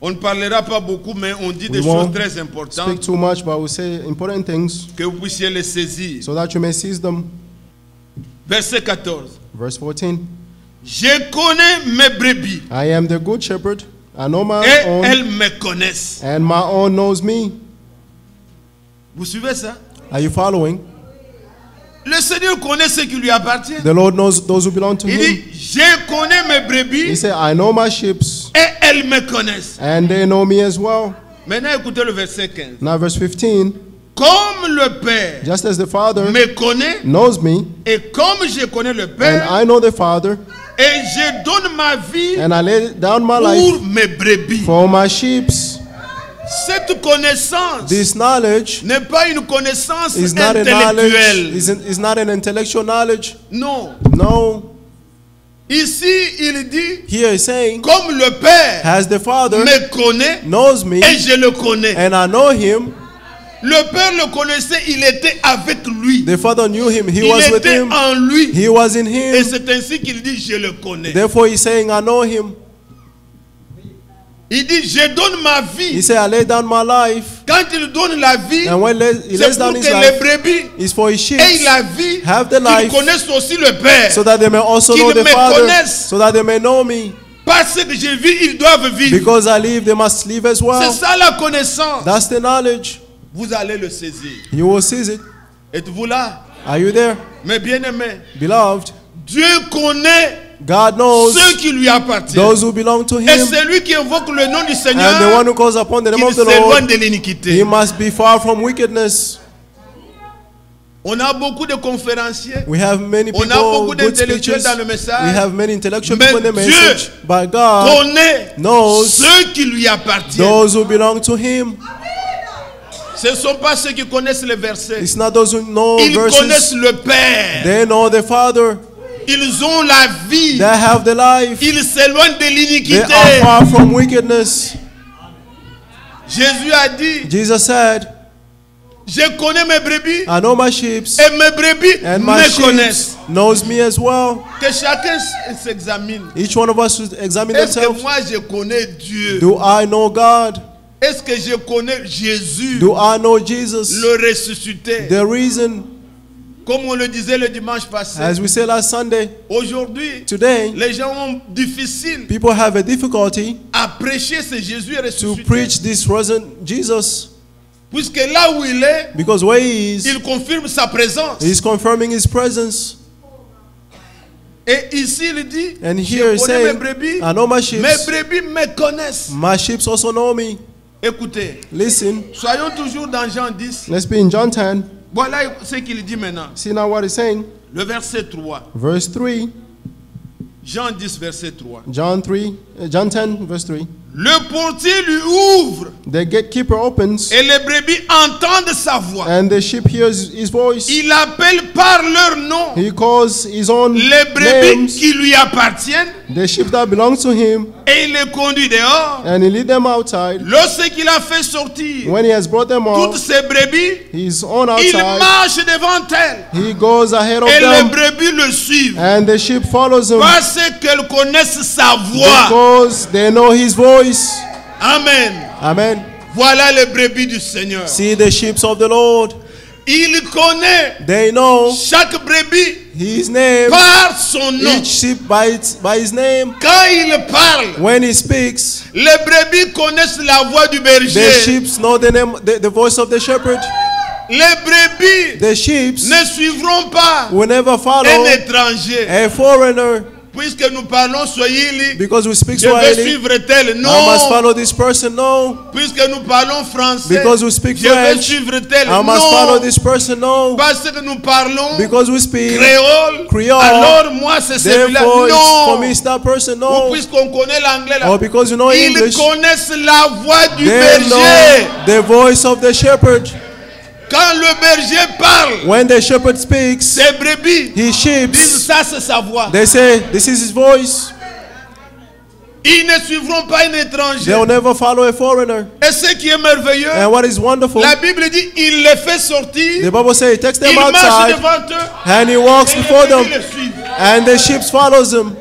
On ne parlera pas beaucoup, mais on dit We des won't choses très Speak importantes too much, but we'll say important things que vous puissiez les saisir. so that you may seize them. Verset 14. Verse 14. Je connais mes brebis I am the good shepherd. I know my et own, elles me connaissent. and my own knows me. Vous suivez ça? Are you following? Le Seigneur connaît ce qui lui appartient. The Lord knows those who belong to Il him. dit, je connais mes He brebis said, I know my sheep, Et elles me connaissent. and they know me as well. Maintenant, écoutez le verset 15. Now verse 15, Comme le Père just as the Father me connaît, knows me, et comme je connais le and Père, I know the Father, et je donne ma vie and I lay down my life pour mes brebis. for my sheep. Cette connaissance This knowledge n'est pas une connaissance is not a knowledge, intellectuelle. is not an intellectual knowledge. Non. No. Ici, il dit, Here he's saying, comme le Père as the Father me connaît knows me, et je le connais. and I know him, Le Père le connaissait, il était avec lui. the Father knew him, he Il was with était him, en lui. he was in Et him. c'est ainsi qu'il dit, je le connais. Therefore he's saying, I know him. Il dit, je donne ma He vie. said, I lay down my life. Quand il donne la vie, And when he c'est lays pour down que his les life, brebis it's for his sheep, aient la vie, have the qu'ils life, connaissent aussi le Père. so that they may also qu'ils know the me Father, connaissent. so that they may know me. Parce que je vis, ils doivent vivre. Because I live, they must live as C'est well. ça la connaissance. That's the knowledge. Vous allez le saisir. You will seize it. Êtes-vous là? Are you there? Mes bien-aimés, Beloved, Dieu connaît God knows ceux qui lui appartiennent. those who belong to Et him. celui qui invoque le nom du And the Seigneur, one who calls upon the name qu'il of the s'éloigne Lord, de he l'iniquité. must be far from wickedness. On a beaucoup de conférenciers. We have many On a people, beaucoup good d'intellectuels speeches. dans le We message. have many intellectual Mais people in the Dieu message. But God Connaît knows ceux qui lui appartiennent. those who belong to him. Ce ne sont pas ceux qui connaissent les versets. It's not those who know Ils connaissent verses. le Père. They know the Father. Ils ont la vie. They have the life. Ils s'éloignent de They l'iniquité. are far from wickedness. Jésus a dit, Jesus said, je connais mes brebis I know my sheep, et mes brebis and my me connaissent. sheep knows me as well. Que chacun s'examine. Each one of us should examine Est-ce que themselves. moi je connais Dieu? Do I know God? Est-ce que je connais Jésus, Do I know Jesus? le ressuscité? The reason, Comme on le disait le dimanche passé, as we said last Sunday, aujourd'hui, today, les gens ont difficile people have a difficulty à prêcher ce Jésus to ressuscité. preach this risen Jesus, Puisque là où il est, because where he is, il confirme sa présence. he's confirming his presence. Et ici il dit, And je here he's connais mes saying, brebis, I know my sheep. mes brebis me connaissent. My sheep also know me. Écoutez, Listen, soyons toujours dans Jean 10. let's be in John 10. Voilà ce qu'il dit maintenant. See now what he's saying. Le verset 3. Verse 3. Jean 10, verset 3. John 10, verse 3. Le portier lui ouvre The gatekeeper opens, et les brebis entendent sa voix. and the sheep hears his voice. Il appelle par leur nom He calls his own les brebis names, qui lui appartiennent the sheep that belong to him, et il les conduit dehors. and he lead them outside. Lorsqu'il a fait sortir When he has brought them toutes out, ces brebis, he's on il outside. marche devant elles He goes ahead of et les them, brebis le suivent and the sheep follows him parce qu'elles connaissent sa voix. because they know his voice. Amen. Amen. Voilà les brebis du Seigneur. See the sheep of the Lord. Il connaît They know chaque brebis his name, par son nom. each sheep by his name. Quand il parle, When he speaks, les brebis connaissent la voix du the berger. sheep know the name, the voice of the shepherd. Les brebis The sheep ne suivront pas will never follow un étranger. a foreigner Puisque nous parlons Swahili, because we speak je vais Swahili. suivre tel. I must Non. follow this person. No. Puisque nous parlons français, Because we speak je vais French, suivre tel. I must follow Non. this person. No. Parce que nous parlons Because we speak créole, Creole, alors moi c'est celui-là. therefore it's for Non. me it's that person. Ou No. puisqu'on connaît l'anglais là. Or because you know Ils English, connaissent la voix du they berger. know the voice of the shepherd. Quand le berger parle, When the shepherd speaks, ses brebis his sheep, disent ça c'est sa voix. they say, this is his voice. Ils ne suivront pas un étranger. They'll never follow a foreigner. Et ce qui est merveilleux, And what is wonderful, la Bible dit il les fait sortir, the Bible says he takes them il marche outside devant eux, and he walks et les before brebis them, le suivent. and the sheep follows him.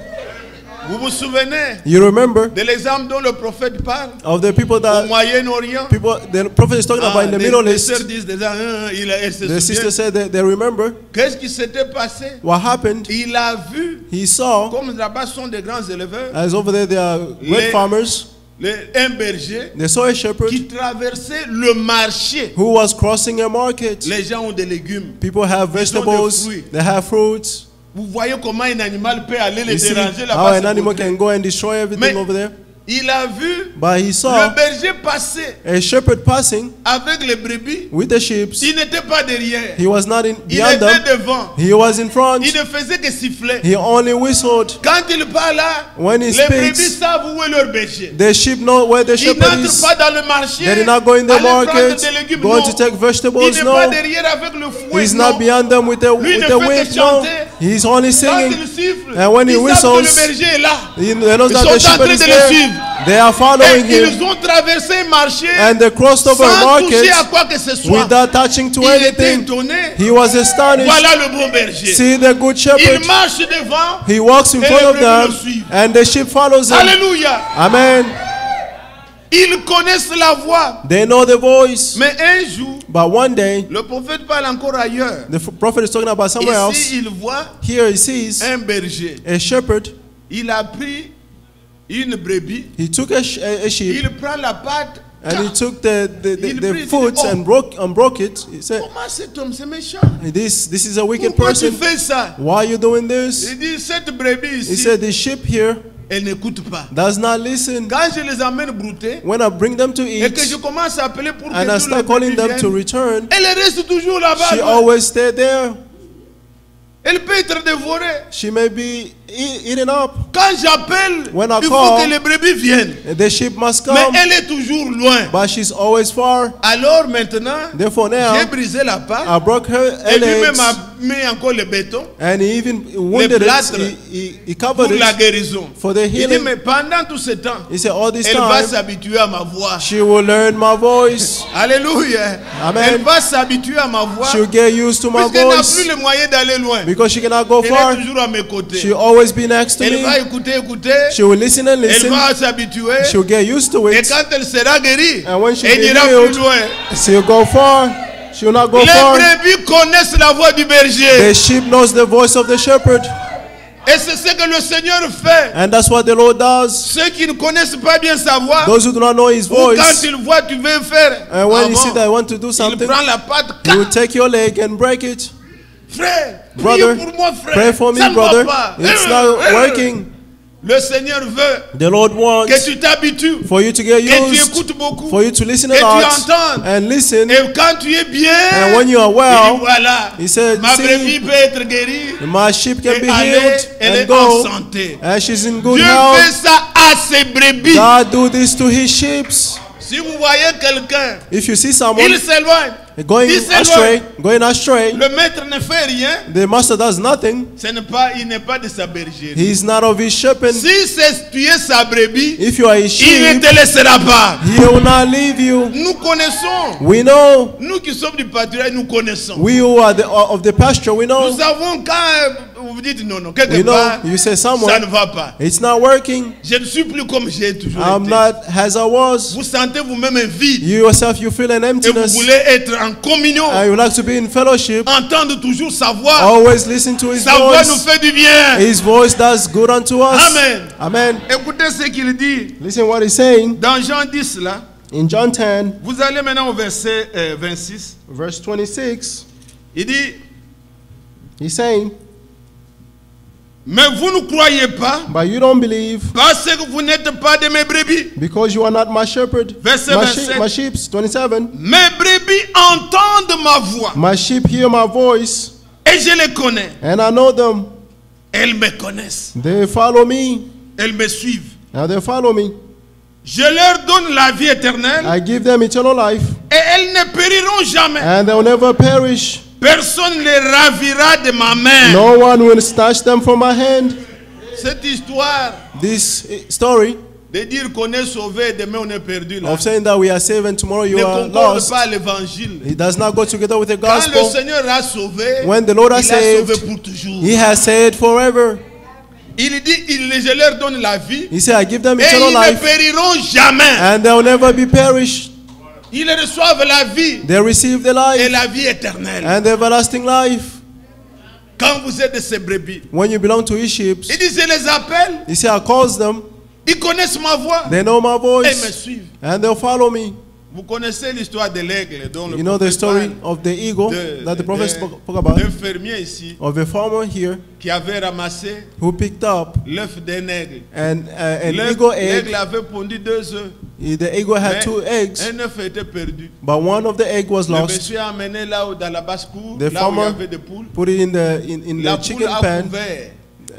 Vous vous souvenez You remember de l'exemple dont le prophète parle of the people au that Moyen-Orient? the prophet is talking about in the Middle les East. sœurs disent déjà, elle se The sister souvient. said that they remember Qu'est-ce qui s'était passé? what happened. Il a vu, He saw, comme là-bas sont des grands éleveurs, as over there are great Les- farmers, un berger they saw a shepherd qui traversait le marché. who was crossing a market. Les gens ont des légumes. People have Ils ont des vegetables, fruits. they have fruits. Vous voyez comment un animal peut aller les You see déranger how là-bas. an c'est animal pour can go and destroy everything Mais- over there. il a vu But he le saw berger passer a shepherd passing avec les brebis. with the sheep. Il n'était pas derrière. He was not Il behind était them. devant. He was in front. Il ne faisait que siffler. He only whistled. Quand il parle là, When he les brebis speaks, savent où est leur berger. the sheep know where the Il shepherd n'entre is. pas dans le marché. They did not go in the aller prendre market, des légumes, going non. to take Il vegetables. n'est pas No. derrière avec le fouet. He's non. not behind them with the Lui ne whip. fait que No. chanter. He's only Quand singing. il siffle, And when he ils savent que le whistles, berger est là. He knows Ils that sont the en shepherd train is de le there. suivre. They are following Et him. ils ont traversé un marché And they crossed over a sans market toucher à quoi que ce soit. without touching to Il était anything. étonné. He was astonished. Voilà le bon berger. See the good shepherd. Il marche devant. He walks in Et front les of brebis them, le suivent. and the sheep follows him. Alléluia. Amen. Ils connaissent la voix. They know the voice. Mais un jour, But one day, le prophète parle encore ailleurs. the prophet is talking about somewhere else. Ici, il voit Here he sees un berger. a shepherd. Il a pris une brebis. He took a sheep, Il prend la patte. and he took the foot Oh. and broke it. He said, Comment cet homme, c'est méchant. this is a wicked Pourquoi tu person. fais ça? Why are you doing this? Il dit, cette brebis He ici, said, the sheep here elle n'écoute pas. does not listen. Quand je les amène brouter, When I bring them to et que je eat, commence à appeler pour and I que tous les start calling brebis them to viennent, return, elle reste toujours là-bas. she always stay there. Elle peut être dévorée. She may be eaten up. Quand j'appelle, When I il faut call, que les brebis viennent. The sheep must Mais come, elle est toujours loin. but she's always far. Alors maintenant, Therefore j'ai now, brisé la patte. I broke her Et lui-même legs, a mis encore le béton and he even wounded it. plâtres He pour covered la it guérison. for the Il dit, healing. mais pendant tout ce temps, He said, all this elle va time, s'habituer à ma voix. she will learn my voice. Alléluia. Amen. Elle va s'habituer à ma voix. She'll get used to my Puisqu'elle n'a voice plus le moyen d'aller loin. because she cannot go Elle far. est toujours à mes côtés. She'll always be next to Elle va me. écouter. She will listen and Elle listen. va s'habituer. She'll get used to Et it. quand elle sera guérie, And when she elle be n'ira plus healed, loin. she'll go far. She'll not go Les far. brebis connaissent la voix du berger. The sheep knows the voice of the shepherd. Et c'est ce que le Seigneur fait. And that's what the Lord does. Ceux qui ne connaissent pas bien sa voix, Those who do not know his ou quand voice, il voit tu veux faire, and when ah you bon, see that you want to do il something, prend la patte. he will take your leg and break it. Frère, Brother, priez pour moi, frère. pray for me, Ça ne brother. va pas. It's not working. Le Seigneur veut The Lord wants que tu t'habitues, for you to get que tu used, écoutes beaucoup, for you to listen que a tu lot entendes. and listen. Et quand tu es bien, And when you are il dit, well, voilà, he said, ma see, brebis peut être guérie my sheep can et be aller, healed elle and est en go, santé. and she's in good Dieu fait health. ça à ses brebis. God do this to his sheep. Si vous voyez quelqu'un, If you see someone il s'éloigne, going il s'éloigne. astray, Le maître ne fait rien. the master does nothing. Il n'est pas de sa bergerie. He is not of his shepherd. Si tu es sa brebis, If you are his il ne sheep, te laissera pas. he will not leave you. Nous connaissons. We know. Nous qui sommes du pâturage, nous connaissons. We who are of the pasture, we know. Nous savons quand vous dites non, quelque We know. part, You say ça ne somewhere, va pas. it's not working. Je ne suis plus comme j'ai toujours I'm été. not as I was. Vous sentez vous-même un vide. You yourself, you feel an Et vous emptiness. voulez être en communion. And you like to be in fellowship. Entendre toujours sa voix. Always listen to his Sa voix nous voice. fait du bien. His voice does good unto us. Amen. Amen. Écoutez ce qu'il dit. Listen what he's saying Dans Jean 10, là, in John 10, vous allez maintenant au verset 26. verse 26. Il dit, He's saying, mais vous ne croyez pas but you don't believe parce que vous n'êtes pas de mes brebis. because you are not my shepherd. Verset My 27. my sheep, 27. Mes brebis entendent ma voix My sheep hear my voice, et je les connais. and I know them. Elles me connaissent. They follow me. Elles me suivent. Now they follow me. Je leur donne la vie éternelle I give them eternal life, et elles ne périront jamais. and they'll never perish. Personne ne les ravira de ma main. No one will snatch them from my hand. Cette histoire This story de dire qu'on est sauvé et demain on est perdu là, of saying that we are saved and tomorrow you ne are concorde lost, pas à l'évangile. it does not go together with the Quand le gospel. Seigneur a sauvé, When the Lord il a has sauvé saved, pour toujours. He has saved forever. Il dit, je leur donne la vie He said, I give them et eternal ils ne life, périront jamais. and they'll never be perished. Ils reçoivent la vie They receive the et life la vie éternelle. and the everlasting life. Quand vous êtes de ces brebis, When you belong to his sheep, il dit, je les appelle, he said, I calls them, ils connaissent ma voix they know my et me voice, suivent. and they'll follow me. Vous connaissez l'histoire de l'aigle dont le You know the prophète story parle, of the eagle that the prophet spoke about, d'un fermier ici of a farmer here qui avait ramassé who picked up l'œuf d'un aigle. an eagle egg. L'aigle avait pondu 2 œufs. The eagle had Mais 2 eggs, un œuf était perdu. but one of the egg was Le lost. monsieur a amené là où, dans la basse-cour, The là où il y farmer avait des poules. put it in the La poule chicken a pan, couvert.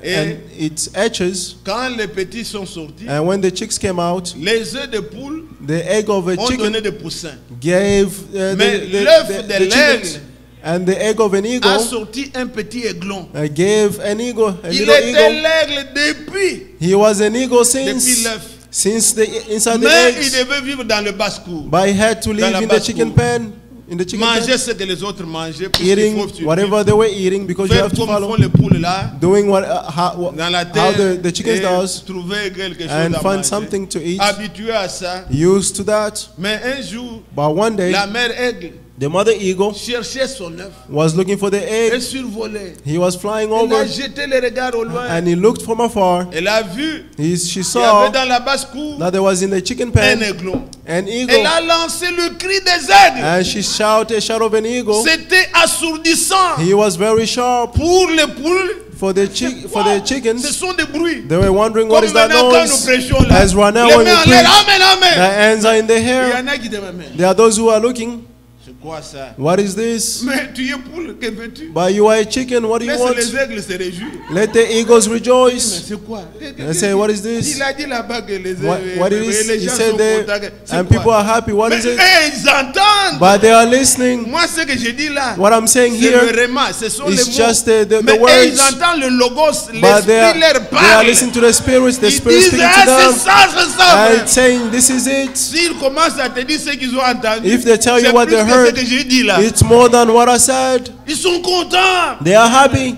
and Et it hatches. quand les petits sont sortis, And when the chicks came out, les œufs de poule the egg of a ont chicken donné des poussins. gave Mais l'œuf de the chickens, l'aigle and the egg of an a eagle sorti un petit aiglon. gave an eagle, a Il little était eagle. l'aigle depuis He was an eagle depuis l'œuf. since inside the Mais il eggs, devait vivre dans le basse-cour. but he had to la live in the basse-cour. chicken pan, in the chicken Manger pan, ce que les autres mangeaient. Puisqu'il eating faut suivre. whatever they were eating, because you Faire have to comme follow, font les poules là, doing what dans la how terre, the chickens et does, trouver quelque chose and à find manger. something to eat. Habitué à ça. Used to that, Mais un jour, but one day la mère aigle the mother eagle cherchait son œuf was looking for the et egg. survolait. He was flying Elle a over, jeté les regards au loin. and he looked from afar. Elle a vu She qu'il y saw avait dans la basse-cour that there was in the chicken un pan aiglon. an Elle eagle, a lancé le cri des aigles. and she shouted a shout of an eagle. C'était assourdissant He was very sharp pour les poules. for the Ce chickens. sont des bruits. They were wondering what Comme is that maintenant quand nous noise. prêchons là, As right now les when mains we en l'air, preach, amen, amen. the hands are in the Il y hair. en a qui disent amen. There are those who are looking. C'est quoi ça? What is this? Mais tu es poule, que veux-tu? But you are a chicken. What do you Laisse want? les aigles se réjouir. Let the eagles Mais rejoice. c'est quoi? I say, what is this? Il a dit là-bas que les What it is? les He gens said sont there, contents. C'est and quoi? people are happy. What Mais is it? ils entendent. But they are listening. Moi, ce que je dis là, What I'm saying c'est here le réma, ce sont les is mots. just the Mais ils words. entendent le logos, But they l'esprit leur are parle. listening to the spirits. The Ils spirit disent, speaking ah, to them. c'est ça, And frère. saying, this is it. S'ils commencent à te dire ce qu'ils ont entendu, If they tell you c'est what plus they que heard, ce que j'ai dit là. it's more than what I said. Ils sont contents. They are happy.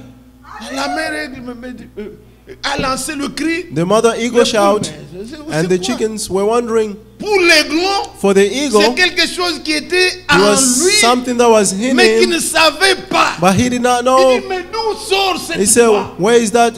La mère aigle a lancé le cri. The mother eagle shout, C'est and the quoi? chickens were wondering. Pour l'aiglon, For the c'est eagle, quelque chose qui était it en was lui, something that was in mais qui him, ne savait pas. but he did not Il know. dit, mais d'où sort He cette said, voix? where is that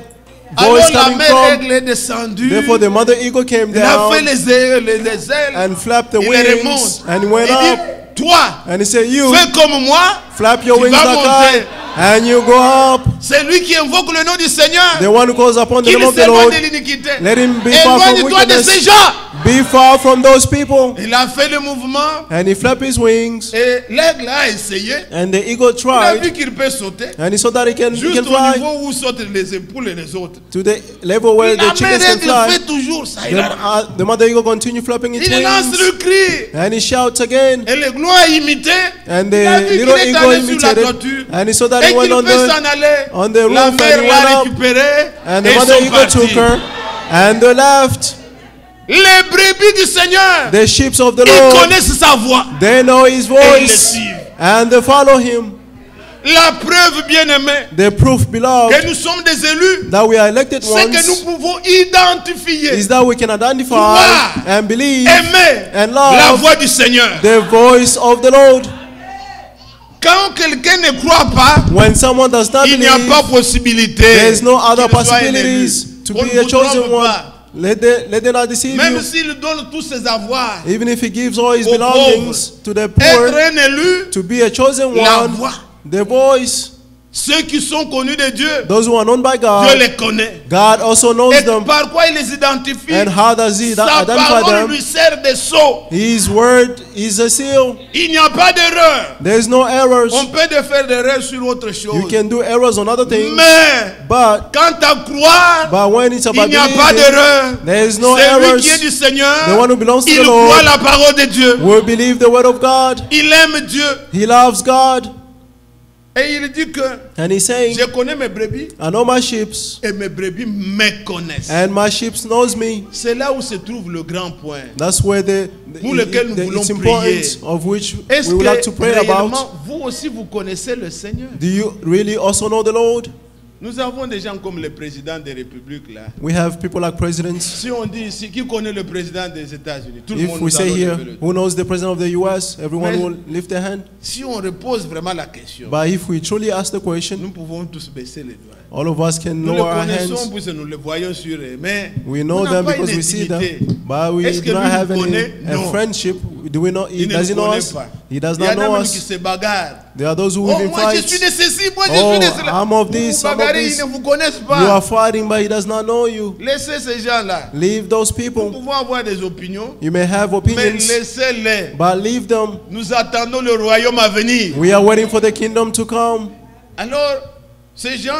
Alors voice la coming mère from? aigle est descendue. Therefore the mother eagle came Il a fait down les ailes, and flapped the il les wings, remonte. and he went Il up, dit, toi, and he said, you fais comme moi. flap your Tu wings vas like monter. I, and you go up. C'est lui qui invoque le nom du Seigneur. The one who calls upon the Qu'il name of the s'éloigne Lord, de l'iniquité. let him be far from Éloigne-toi de ces wickedness. gens. Be far from those people. Il a fait le mouvement And he flapped his wings, et l'aigle a essayé. and the eagle Il a vu tried, qu'il peut sauter. and he saw that he can Juste au fly niveau où sautent les poules et les autres. to the level where La the mère chickens can aigle fly. fait toujours ça. Il The mother eagle continued flapping its il lance wings, le cri. and he shouts again, Et l'aiglon a imité. and Il a the vu qu'il little est eagle allé sur la imitated, toiture. and he saw that Et he went qu'il on peut s'en aller. on the La roof, mère and he l'a went up, récupéré. and Et the ils mother sont eagle partis. took her, and they left. Les brebis du Seigneur, The sheep of the ils Lord, connaissent sa voix. they know his Et ils le voice, suivent. and they follow him. La preuve, bien-aimée, The proof, que beloved, nous sommes des élus, that we are elected c'est que nous ones, pouvons identifier, is that we can identify Croire. and believe aimer and la love voix du Seigneur. the voice of the Lord. Quand quelqu'un ne croit pas, When someone does not il n'y a believe, pas possibilité. there is no other qu'il soit un élu. possibilities to On be ne a vous chosen trompe one. pas. Let them not deceive Même you. s'il donne tous ses avoirs, Even if he gives all his aux belongings to the être poor, un élu, to be a chosen la one, voix. the voice, Ceux qui sont connus de Dieu, those who are known by Dieu God, les connaît. God also knows Et them. par quoi il les identifie? And how does he Sa identify parole them? lui sert de sceau. His word is a seal. Il n'y a pas d'erreur. There is no errors. On peut faire des erreurs sur autre chose. You can do errors on other things, Mais but quant à croire, when it's about il n'y a pas believing, d'erreur. there is no Celui errors. qui est du Seigneur, The one who belongs to il the croit Lord la parole de Dieu. will believe the word of God. Il aime Dieu. He loves God, Et il dit que and he's saying, je connais mes brebis I know my sheep, et mes brebis me connaissent. and my sheep knows me. C'est là où se trouve le grand point. That's where Pour lequel nous voulons it's important, of which Est-ce we would like to que pray about. réellement, vous aussi vous connaissez le Seigneur? Do you really also know the Lord? Nous avons des gens comme le président des républiques là. We have people like presidents. Si on dit ici, qui connaît le président des États-Unis? Tout le If monde we nous say allons here, lever le doigt. who knows the president of the US, everyone Mais- will lift their hand. Si on repose vraiment la question, But if we truly ask the question, nous pouvons tous baisser les doigts. all of us can Nous le lower our connaissons hands. parce que nous le voyons sur eux, mais We on know n'a them pas because une we see them, intimité. but we Est-ce que do not lui have nous any connaît? Non. friendship. Does Do we know? Il ne Does he nous know connaît us? pas. He does Il y not en a know même qui us. se bagarrent. There are those who Oh, even moi je fight. suis de ceci, moi je Oh, suis de cela. I'm of Vous this, vous I'm of bagarrez, this. ils ne vous connaissent You pas. are fighting, but he does not know you. Laissez ces gens-là. Leave those Nous people. pouvons avoir des opinions, You may have mais opinions, laissez-les. but leave them. Nous attendons le royaume à venir. We are waiting for the kingdom to come. Alors, ces gens,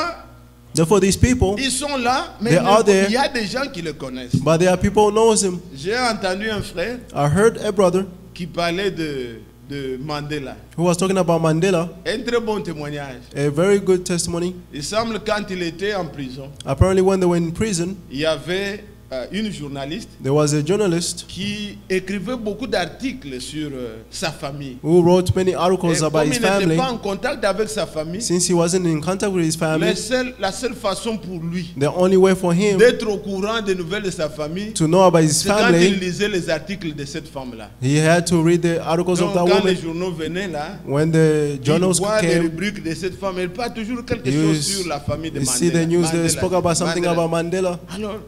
Therefore, these people, ils sont là, mais They are there. il y a des gens qui le connaissent. but there are people who knows him. J'ai entendu un frère I heard a brother qui parlait de Mandela. who was talking about Mandela, Un très bon témoignage. a very good testimony. Il semble quand il était en prison, Apparently, when they were in prison, il y avait une journaliste there was a journalist qui écrivait beaucoup d'articles sur sa famille. who wrote many articles Et about comme his il n'était family. pas en contact avec sa famille, Since he wasn't in contact with his family, la seule façon pour lui the only way for him d'être au courant des nouvelles de sa famille, to know about his c'est quand il family, lisait les articles de cette femme-là. he had to read the articles Donc of that quand les woman. journaux venaient là, When the il journals voit les came, rubriques de cette femme, elle parle toujours quelque you, chose sur la famille de you see the Mandela. news, they Mandela, spoke about something Mandela. about Mandela. Alors,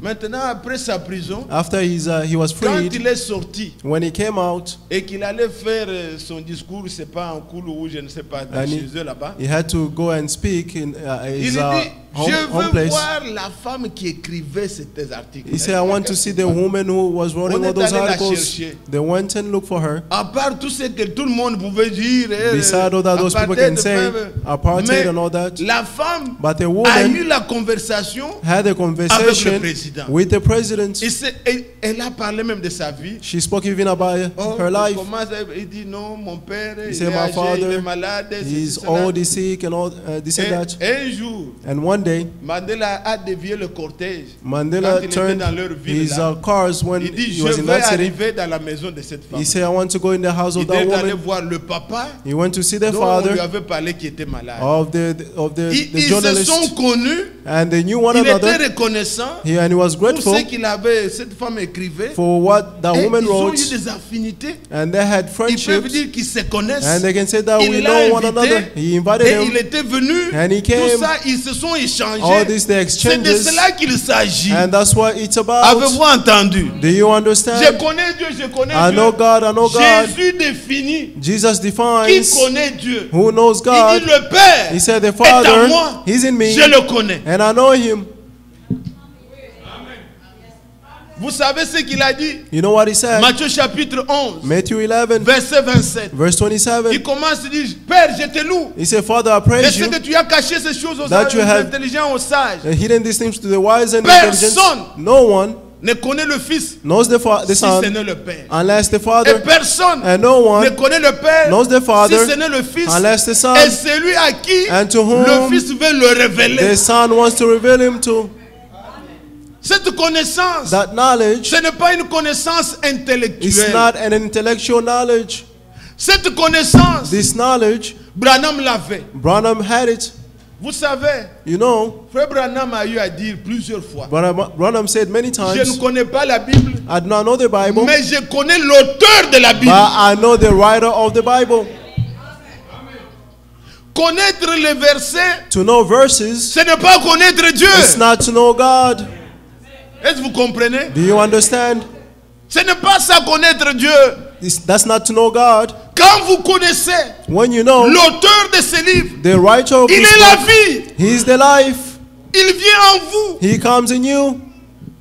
maintenant, après sa prison, After he was quand freed, il est sorti when he came out, et qu'il allait faire son discours, c'est pas en cool ou je ne sais pas, And chez eux là-bas, he had to go and speak in il his dit, home je veux place. voir la femme qui écrivait ces articles. He said, I want to see the woman who was writing On all est those allé la articles. chercher. They went and looked for her. À part tout ce que tout le monde pouvait dire, Beside all that those people can say, apartheid mais and all that. la femme But the a woman eu la conversation had a avec le conversation président. with the president. Elle a parlé même de sa vie. She spoke even about Oh, her life. il dit non, mon père, il said, est My âgé, il father, est malade, He's ceci, cela. old, he's sick, and all this and that. Et un jour, And one day, Mandela a dévié le cortège. Mandela Quand il était turned dans leur ville, his là, cars when il dit, he je was in vais that city. arriver dans la maison de cette femme. He said, I want to go in the house of Il that est allé woman. voir le papa He went to see the dont on lui father avait parlé qui était malade. of the Ils se journalist, sont connus. and they knew one Il était another. reconnaissant And he was pour grateful ce qu'il avait, cette femme écrivait. for what that Et woman ils ont wrote, eu des affinités. and they had Ils peuvent friendships, dire qu'ils se connaissent. and they can say that Il we l'a know one invité, another. He invited et il him, était venu. and he Tout came. ça, ils se sont échangés. All these the C'est de exchanges, cela qu'il s'agit. and that's what it's about. Avez-vous entendu? Do you Je understand? connais Dieu, je connais I Dieu. know God, I know God. Jésus définit Jesus qui defines connaît Dieu. who knows Il God. dit le Père He said the est à Father, moi. He's in me, Je le connais. and I know Him. Vous savez ce qu'il a dit? You know what He said? Matthieu chapitre 11, Matthew 11, verset 27. verse 27. Il commence à dire, Père, je te loue. He said, Father, I Je praise sais you. que tu as caché ces choses aux That you have- intelligents, aux sages. And hidden these things to the wise and Personne intelligent. No one ne connaît le Fils knows the si ce Son n'est le Père. unless the Et Father, personne and no ne one connaît le Père knows the si Father ce n'est le Fils unless the Son, et celui à qui and to whom le Fils veut le révéler. the Son wants to reveal Him to. Cette connaissance, That knowledge ce n'est pas une connaissance is intellectuelle. not an intellectual knowledge. Cette connaissance, This knowledge, Branham l'avait. Branham had it. Vous savez, You know, Frère Branham a eu à dire plusieurs fois, Branham said many je ne times, connais pas la Bible, I do not know the Bible, mais je connais l'auteur de la but Bible. I know the writer of the Bible. Connaître les versets, To know verses, ce n'est pas connaître Dieu. it's not to know God. Est-ce que vous comprenez? Do you understand? Ce n'est pas ça connaître Dieu. That's not to know God. Quand vous connaissez When you know l'auteur de ce livre, the writer of il this est la book, vie. He's the life. Il vient en vous. He comes in you.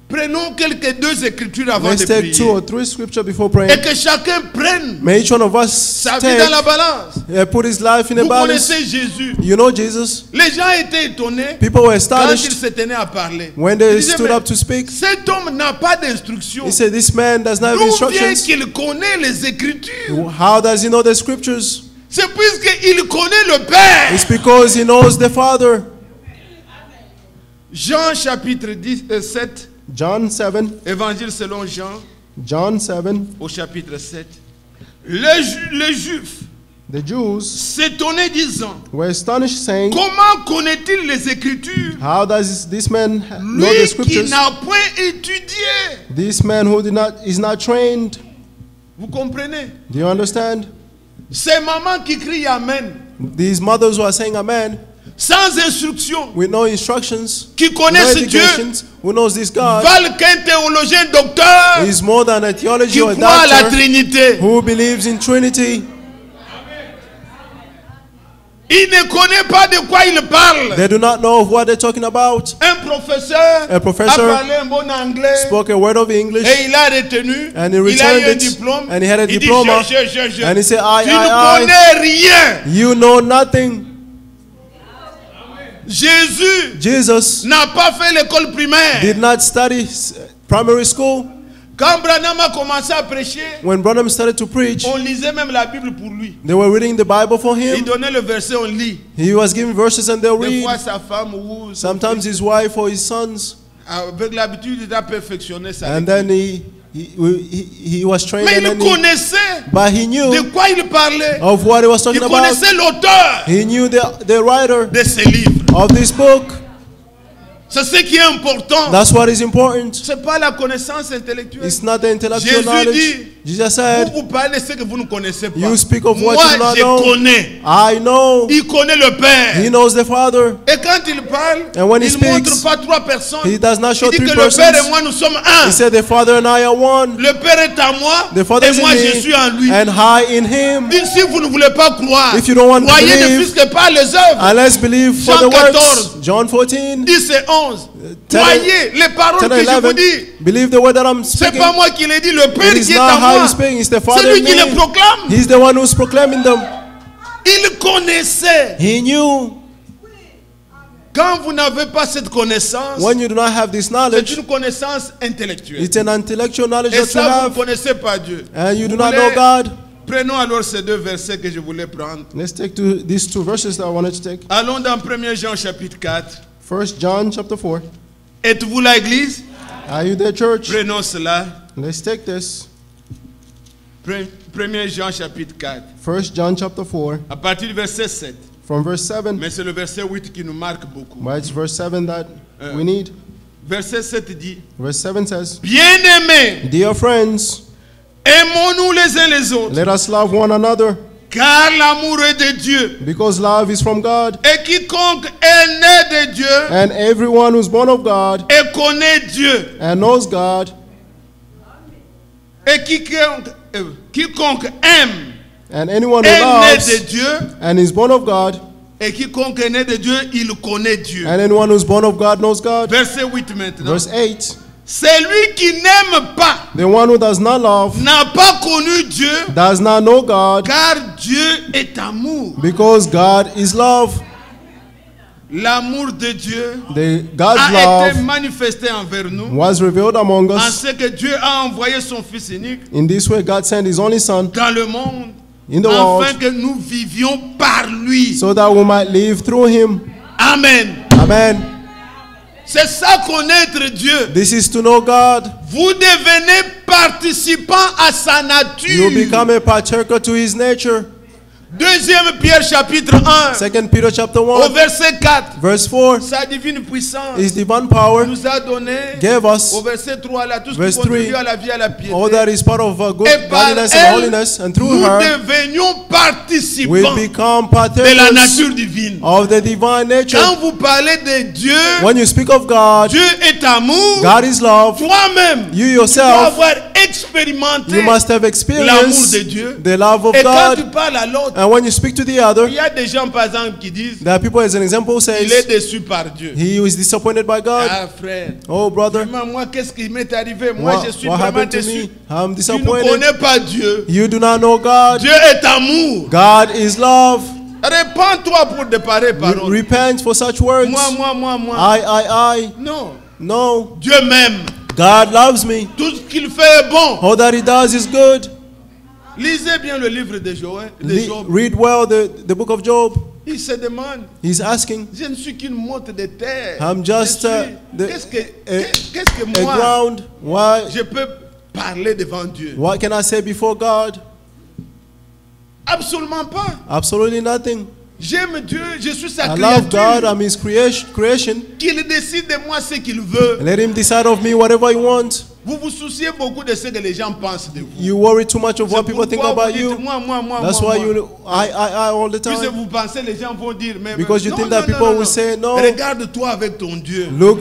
Prenons quelques deux écritures avant Let's de take 2 prier. or 3 scriptures before Et praying. que chacun prenne May each one of us sa vie dans la take, balance. put his life in a Vous balance. connaissez Jésus. You know Jesus. Les gens étaient étonnés People were quand il astonished se tenait à parler. when Ils they disaient, stood mais up to speak. cet homme n'a pas d'instruction. He said, this man does not have D'où vient instructions. qu'il connaît les Écritures? How does he know the scriptures? C'est puisqu'il connaît le Père. It's because he knows the Father. Jean chapitre 7, John 7, évangile selon Jean John 7, au chapitre 7. Les Juifs the Jews s'étonnaient disant, were astonished, saying, comment connaît-il les Écritures? how does this man know the Lui qui scriptures? n'a point étudié. This man who is not trained. Vous comprenez? Do you understand? Ces mamans qui crient Amen. These mothers who are saying amen, sans instruction, with no instructions, qui no connaissent Dieu, educations, who knows this God, valent qu'un théologien docteur is more than a theology qui or a croit à la doctor Trinité. who believes in Trinity. Il ne connaît pas de quoi il parle. They do not know of what they're talking about. Un professeur A professor a parlé un bon anglais Spoke a word of English, et il a retenu. and he Il a eu returned un it, diplôme. and he had a Il diploma, dit, je. and he said, Tu ne I. connais rien. You know nothing. Jésus Jesus n'a pas fait l'école primaire. did not study primary school. Quand Branham a commencé à prêcher, When Branham started to preach, on lisait même la Bible pour lui. they were reading the Bible for Il him. donnait le verset, on lit. He was giving verses and they'll Des read. fois sa femme ou son Sometimes fils, his wife or his sons. avec l'habitude, il a perfectionné sa And lecture. then he was trained, Mais and il then connaissait but he de knew quoi il parlait. of what he was Il talking about. connaissait l'auteur He knew the writer de ce livre. of this book. C'est ce qui est important. That's what is important. Ce n'est pas la connaissance intellectuelle. It's not the intellectual Jésus knowledge. dit, Jesus said, vous parlez de ce que vous ne connaissez pas. You speak of what Moi, you do not je know. connais. I know. Il connaît le Père. He knows the Father. Et quand il parle, And when he il ne montre speaks, pas trois personnes. He does not show Il dit three que le Père et persons. moi, nous sommes un. He said, The Father and I are one. Le Père est à moi The Father et is moi, in je suis en lui. me, and I in Him. Il dit, si vous ne voulez pas croire, If you don't want to croyez ne believe, fût que par les œuvres. Unless believe for Jean the works. 14. John 14. 10 et 11. 10 Croyez les paroles 10 que and je vous 11. dis. Believe the word that I'm C'est speaking. pas moi qui l'ai dit, le Père It is qui est not à how moi. he's speaking, it's the C'est Father lui in qui les me. proclame. He's the one who's proclaiming them. Il connaissait. He knew. Quand vous n'avez pas cette connaissance, When you do not have this c'est knowledge, une connaissance intellectuelle. it's an intellectual knowledge Et that you ça, vous ne have, connaissez pas Dieu. and you do Vous not voulez- know God. Prenons alors ces deux versets que je voulais prendre. Let's take these two verses that I wanted to take. Allons dans 1 Jean chapitre 4. 1 John chapter 4. Êtes-vous là, Église? Are you there, church? Prenons cela. Let's take this. 1 Jean chapitre 4. 1 John chapter 4, À partir du verset 7. from verse 7. Mais c'est le verset 8 qui nous marque beaucoup. But it's verse 7 that we need. Verset 7 dit, Verse 7 says, Bien-aimés, Dear friends, aimons-nous les uns les autres, let us love one another, car l'amour est de Dieu. because love is from God. Et quiconque est né de Dieu And everyone who's born of God et connaît Dieu. and knows God, Et quiconque aime and anyone who est né loves de Dieu. and is born of God, Et quiconque est né de Dieu, il connaît Dieu. and anyone who's born of God knows God. Verset 8 maintenant. Verse 8, Celui qui n'aime pas the one who does not love n'a pas connu Dieu, does not know God, car Dieu est amour. because God is love. L'amour de Dieu God's a été love manifesté envers nous was revealed among en us. ce que Dieu a envoyé son Fils unique In this way, God sent His only Son dans le monde in the afin world que nous vivions par lui. so that we might live through Him. Amen. Amen. C'est ça connaître Dieu. This is to know God. Vous devenez participant à sa You nature. become a partaker to His nature. Deuxième Pierre chapitre 1 2 Peter chapter au 1, verset 4. verse 4. Sa divine puissance His divine power nous a donné gave us au verset 3 là tout ce Verse qui contribue 3, à la vie et à la piété. all that is part of good Et par godliness and elle, holiness, and through nous her devenions we participants become de la partakers nature divine. of the divine nature. Quand vous parlez de Dieu, When you speak of God, Dieu est amour. God is love. Toi-même, You tu dois yourself, avoir expérimenté you must have l'amour experienced de Dieu. the love of Et quand tu God. parles à l'autre, And when you speak to the other, il y a des gens par exemple qui disent there are people, as an example, il est says déçu par Dieu. he was disappointed by God. Ah frère, Oh brother, vraiment, moi qu'est-ce qui m'est arrivé? Moi what, je suis what vraiment happened to déçu. me? I'm Tu ne disappointed. connais pas Dieu. You do not know God. Dieu est amour. God is love. Répands-toi pour de pareilles paroles. Repent for such words. Moi. I. Non. No. Dieu m'aime. God loves me. Tout ce qu'il fait est bon. All that He does is good. Lisez bien le livre de Job. Read well the book of Job. Il se demande, He's asking, je ne suis qu'une motte de terre. I'm just Qu'est-ce que a moi, ground. Why? je peux parler devant Dieu? What can I say before God? Absolument pas. Absolutely nothing. J'aime Dieu, je suis sa I love God. créature. I'm His creation. Qu'il décide de moi ce qu'il veut. Let Him decide of me whatever He wants. Vous vous souciez beaucoup de ce que les gens pensent de vous. You worry too much of C'est what people think pourquoi about vous dites, you. moi, That's moi, why moi. you, I all the Puisque time. vous pensez, les gens vont dire, mais Because you non, think non, that non, people non, will non. say, no. Regarde-toi avec ton Dieu. Look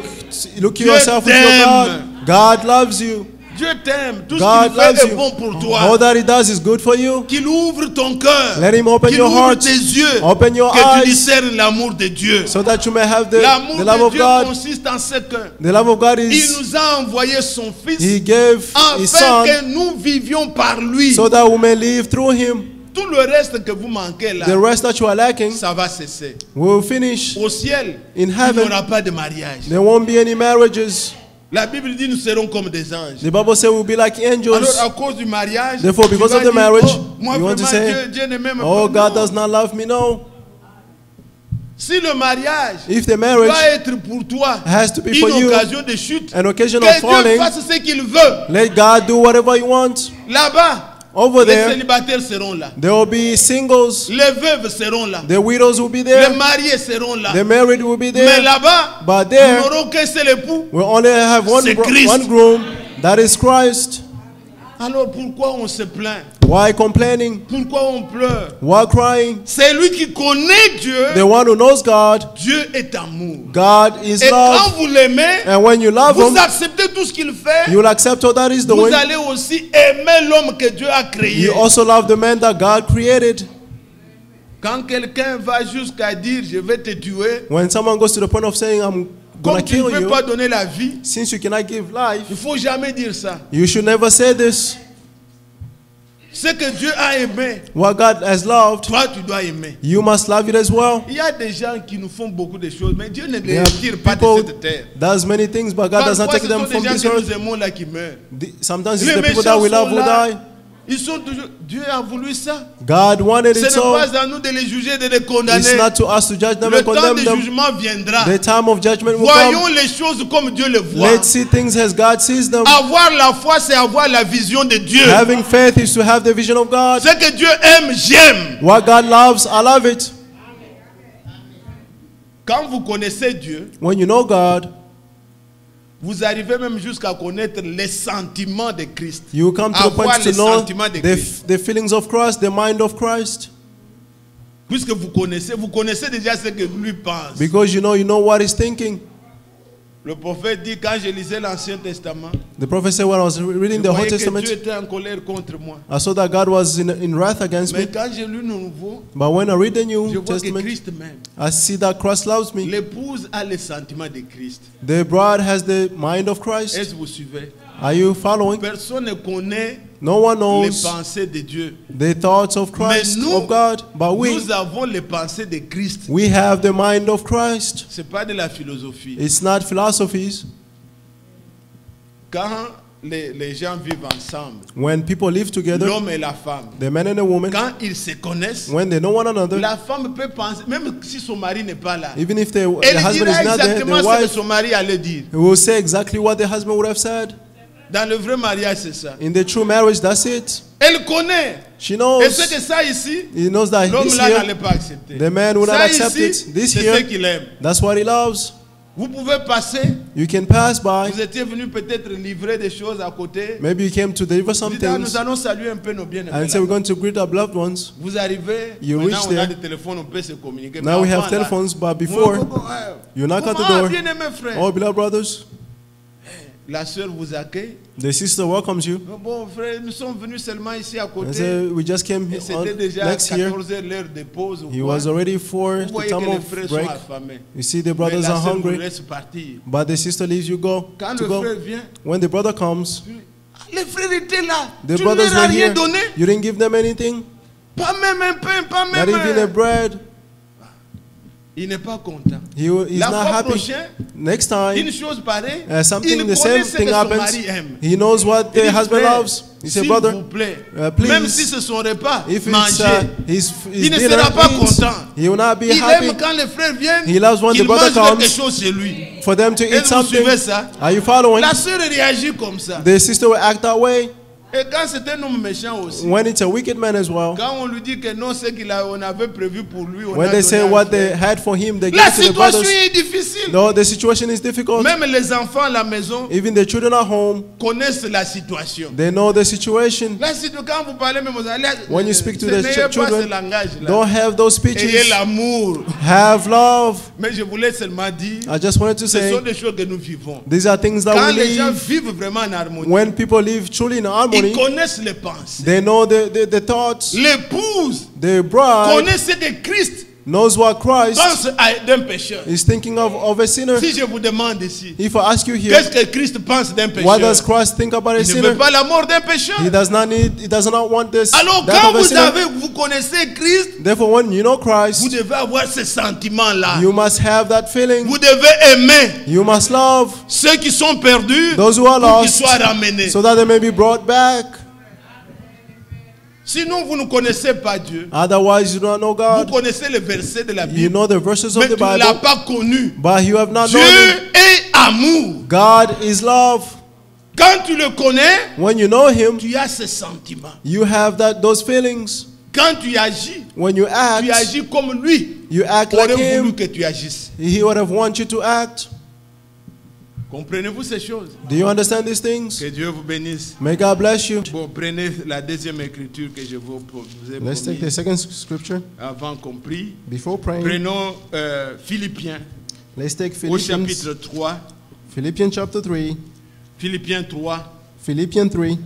Dieu yourself with your t'aime. God. God loves you. Dieu t'aime. Tout God ce qu'il loves fait est you. bon pour toi. All that He does is good for you. Qu'il ouvre ton cœur. Let Him open Qu'il your ouvre heart. tes yeux. Open your Que tu eyes. discernes l'amour de Dieu. So that you may have the L'amour love de of Dieu God. consiste en ce que The love of God il is nous a envoyé son Fils He gave His afin Son que nous vivions par lui. so that we may live through Him. Tout le reste que vous manquez là, The rest that you are lacking, ça va cesser. we will finish. Au ciel, In il n'y heaven, aura pas de mariage. there won't be any marriages. La Bible dit nous serons comme des anges. The Bible says we'll be like angels. Alors à cause du mariage, Therefore, tu because vas of the dire, marriage, oh, moi you want to vraiment, say, Dieu ne m'aime oh, pas. God Non. does not love me. No. Si le mariage If the doit marriage être pour toi has to be for une you, occasion de chute, an occasion que of Dieu falling, fasse ce qu'il veut. let God do whatever He wants. Là-bas, Over les there, célibataires seront là. there will be singles. Les veuves seront là. The widows will be Les there. mariés seront là. The married will be Mais there. là-bas, But nous there, n'aurons qu'un seul époux. we'll only have C'est Christ. one groom. That is Christ. Alors pourquoi on se plaint? Why complaining? Pourquoi on pleure? Why crying? C'est lui qui connaît Dieu. The one who knows God. Dieu est amour. God is Et quand love. vous l'aimez, And when you love vous Him, acceptez tout ce qu'il fait. you will accept all that He's Vous doing. allez aussi aimer l'homme que Dieu a créé. You also love the man that God created. Quand quelqu'un va jusqu'à dire je vais te tuer, When someone goes to the point of saying, I'm gonna comme tu ne kill peux you, pas donner la vie, since you cannot give il life, ne faut jamais dire ça. you should never say this. Ce que Dieu a aimé, What God has loved, toi tu dois aimer. you must love it as well. Il y a des gens qui nous font beaucoup de choses, mais Dieu ne les There are tire pas de people cette terre. does many things, but God does not Parfois, take ce sont them des from gens this que earth. nous aimons là qui meurent. Sometimes it's Les the people that méchants we love sont who là. die. Ils sont toujours. Dieu a voulu ça. God wanted Ce it n'est so. pas à nous de les juger, de les condamner. It's not to us to judge them Le and temps condemn du them. jugement viendra. The time of judgment will Voyons come. les choses comme Dieu les voit. Let's see things as God sees them. Avoir la foi, c'est avoir la vision de Dieu. Having faith is to have the vision of God. Ce que Dieu aime, j'aime. What God loves, I love it. Quand vous connaissez Dieu, When you know God, vous arrivez même jusqu'à connaître les sentiments de Christ. you come to the Avoir point to les know sentiments de Christ. the feelings of Christ, the mind of Christ. Puisque vous connaissez déjà ce que lui pense. Because you know what He's thinking. Le prophète dit, quand je lisais l'Ancien Testament, The prophet said when I was je reading the Old voyais que Testament, Dieu était en colère contre moi. I saw that God was in wrath against Mais me. quand j'ai lu le Nouveau, But when I read the je New vois que Testament, Christ m'aime. I see that Christ loves me. L'épouse a les sentiments de Christ. The bride has the mind of Christ. Est-ce que vous suivez? Are you following? Personne ne connaît No one les knows pensées de Dieu. the thoughts of Christ, Mais nous, of God. But nous avons les pensées de Christ. we have the mind of Christ. Ce n'est pas de la philosophie. It's not philosophies. Quand les gens vivent ensemble, When people live together, l'homme et la femme, the man and the woman, quand ils se connaissent, when they know one another, la femme peut penser, même si son mari n'est pas là, even if the elle husband dira is not there, exactement the ce que wife son mari allait dire. will say exactly what the husband would have said. Dans le vrai mariage, c'est ça. In the true marriage, that's it. Elle connaît. She Et knows. c'est que ça ici, He knows that l'homme this là here, n'allait pas accepter. the man would not Ça accept ici, it. This c'est ce here, qu'il aime. that's what he loves. Vous pouvez passer, You can pass by. vous étiez venu peut-être livrer des choses à côté. Maybe you came to deliver Vous some dites, ah, things nous allons saluer un peu nos bien-aimés. and say we're là-bas. going to greet our loved ones. Vous arrivez, You maintenant reach on a there. des téléphones, on peut se communiquer. Now Mais we have avant, là, telephones, but before, you knock at the comment, door. bien-aimé frère? Oh, beloved brothers, La sœur vous accueille. the sister welcomes you. Bon frère, nous sommes venus seulement ici à And côté. say, we just came Et on, c'était déjà next year. 14h l'heure de pause. ou He quoi. was already for Vous the voyez que time les of frères sont break. affamés. You see, the Mais brothers la are sœur vous hungry, laisse partir. but the sister leaves you Quand to le go. frère vient, When the brother comes, les frères étaient là. the Tu ne brothers leur as were rien here. donné. You didn't give them anything, Pas même un pain, pas not même even a un. bread. Il n'est pas content. He's La not fois happy. prochaine, Next time, une chose pareille, something il the connaît same ce thing que son happens. mari aime. He knows what Il the dit, husband frère, loves. He said, s'il brother, vous plaît, please, même si c'est son repas, if it's mangez. his Il ne dinner, sera pas eat. content. He will not be Il happy aime quand les frères viennent, He loves when the qu'il brother mange quelque comes. chose chez lui. for them to Est-ce eat que vous something. suivez ça? Are you following? La sœur réagit comme ça. The sister will act that way. Et quand c'est un homme méchant aussi, When it's a wicked man as well, quand on lui dit que non, ce on avait prévu pour lui, on when a they donné say à what faire. they had for him, they give La it to the situation brothers. est difficile. No, the situation is difficult. Même les enfants à la maison Even the children at home, connaissent la situation. they know the situation. Là, quand vous parlez, même aux allez, When you speak to the n'ayez pas ce children, langage-là. don't have those Ayez speeches. l'amour. Have love. Mais je voulais seulement dire, I just wanted to ce say, sont des choses que nous vivons. these are things that Quand we les gens live. vivent vraiment en harmonie, When people live truly in ils harmony, connaissent les pensées. they know the thoughts. L'épouse The bride connaît ce que Christ knows what Christ pense d'un pécheur. is thinking of a sinner. Si je vous demande ici, If I ask you here, qu'est-ce que Christ pense d'un what pécheur? does Christ think about a Il ne sinner? veut pas la mort d'un pécheur. He does not want this. Alors That quand of a sinner. vous connaissez Christ, Therefore, when you know vous Christ, devez avoir ce sentiment-là. you must have that feeling. Vous devez aimer You must love ceux qui sont perdus those who are pour qu'ils lost, soient ramenés. so that they may be brought back. Sinon, vous ne connaissez pas Dieu. Otherwise, you don't know Vous God. connaissez les versets de la You Bible, know the verses of mais the tu ne l'as Bible, pas connu. but you have not Dieu known Him. est amour. God is love. Quand tu le connais, When you know Him, tu as ce sentiment. you have those feelings. Quand tu agis, When you tu act, agis comme lui you act aurait like voulu Him. que tu agisses. He would have wanted you to act. Comprenez-vous ces choses? Do you understand these things? Que Dieu vous bénisse. May God bless you. Bon, prenez la deuxième écriture que je vous ai Let's take the promis second scripture avant qu'on prie. before praying. Prenons Philippiens Let's take au Philippians, chapitre 3. Philippians chapter 3. Philippiens 3. Philippians 3.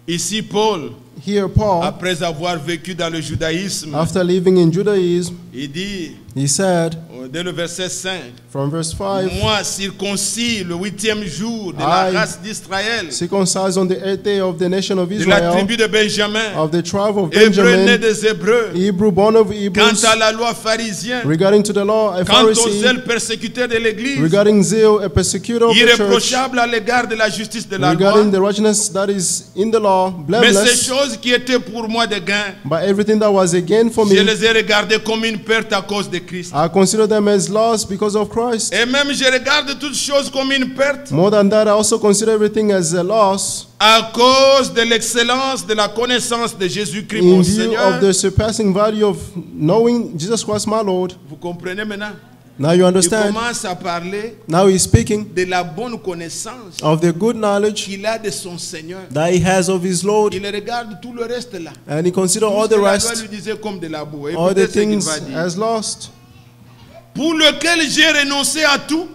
Ici, Paul, Here, Paul, après avoir vécu dans le judaïsme, after living in Judaism, il dit, he said, dès le verset 5, from verse 5, moi, circoncis le 8e jour de la I, race d'Israël, circumcised on the 8th day of the nation of de la Israel, tribu de Benjamin, of the tribe of hébreu né Benjamin, des Hébreux, Hebrew born of quant Hebrews, à la loi pharisienne, regarding to the law, a quant aux Pharisee, zèles persécuteurs de l'Église, regarding zeal, a persecutor of the church, irréprochable à l'égard de la justice de la regarding the loi, righteousness that is in the law, mais ces blameless, choses qui étaient pour moi de gain, but everything that was a gain for je me, les ai regardées comme une perte à cause de Christ. I consider them as loss because of Christ. Et même je regarde toutes choses comme une perte More than that, I also consider everything as a loss à cause de l'excellence de la connaissance de Jésus-Christ in mon view Seigneur. of the surpassing value of knowing Jesus Christ my Lord. Vous comprenez maintenant? Now you Il understand. commence à parler Now he's speaking de la bonne connaissance of the good knowledge qu'il a de son Seigneur. that he has of his Lord, Il regarde tout le reste là. and he considers Tout all ce the que la loi rest, lui disait comme de la boue. all Écoutez the ce qu'il things va dire. as lost, Pour lequel j'ai renoncé à tout,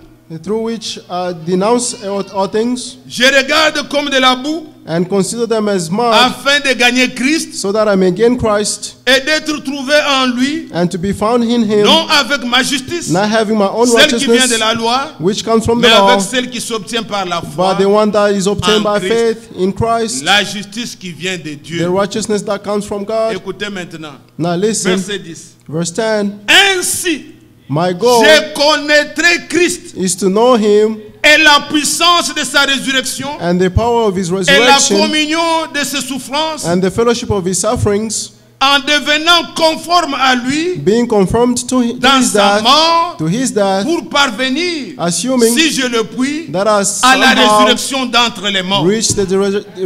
through which I denounce all things je regarde comme de la boue and consider them as mud, afin de gagner Christ so that I may gain Christ et d'être trouvé en lui, and to be found in him, non avec ma justice, not having my own celle qui vient de righteousness, la loi, which comes from the mais law, avec celle qui s'obtient par la foi, but the one that is obtained en by Christ. faith in Christ, la justice qui vient de the Dieu. righteousness that comes from God. Écoutez maintenant, Now listen, verset 10. verse 10. Ainsi, My goal je connaîtrai Christ is to know him et la puissance de sa résurrection and the power of his et la resurrection communion de ses souffrances, and the fellowship of his sufferings, en devenant conforme à lui being conformed to dans his sa death, mort, to his death, pour parvenir, assuming si je le puis, that I à la somehow résurrection d'entre les morts. reach the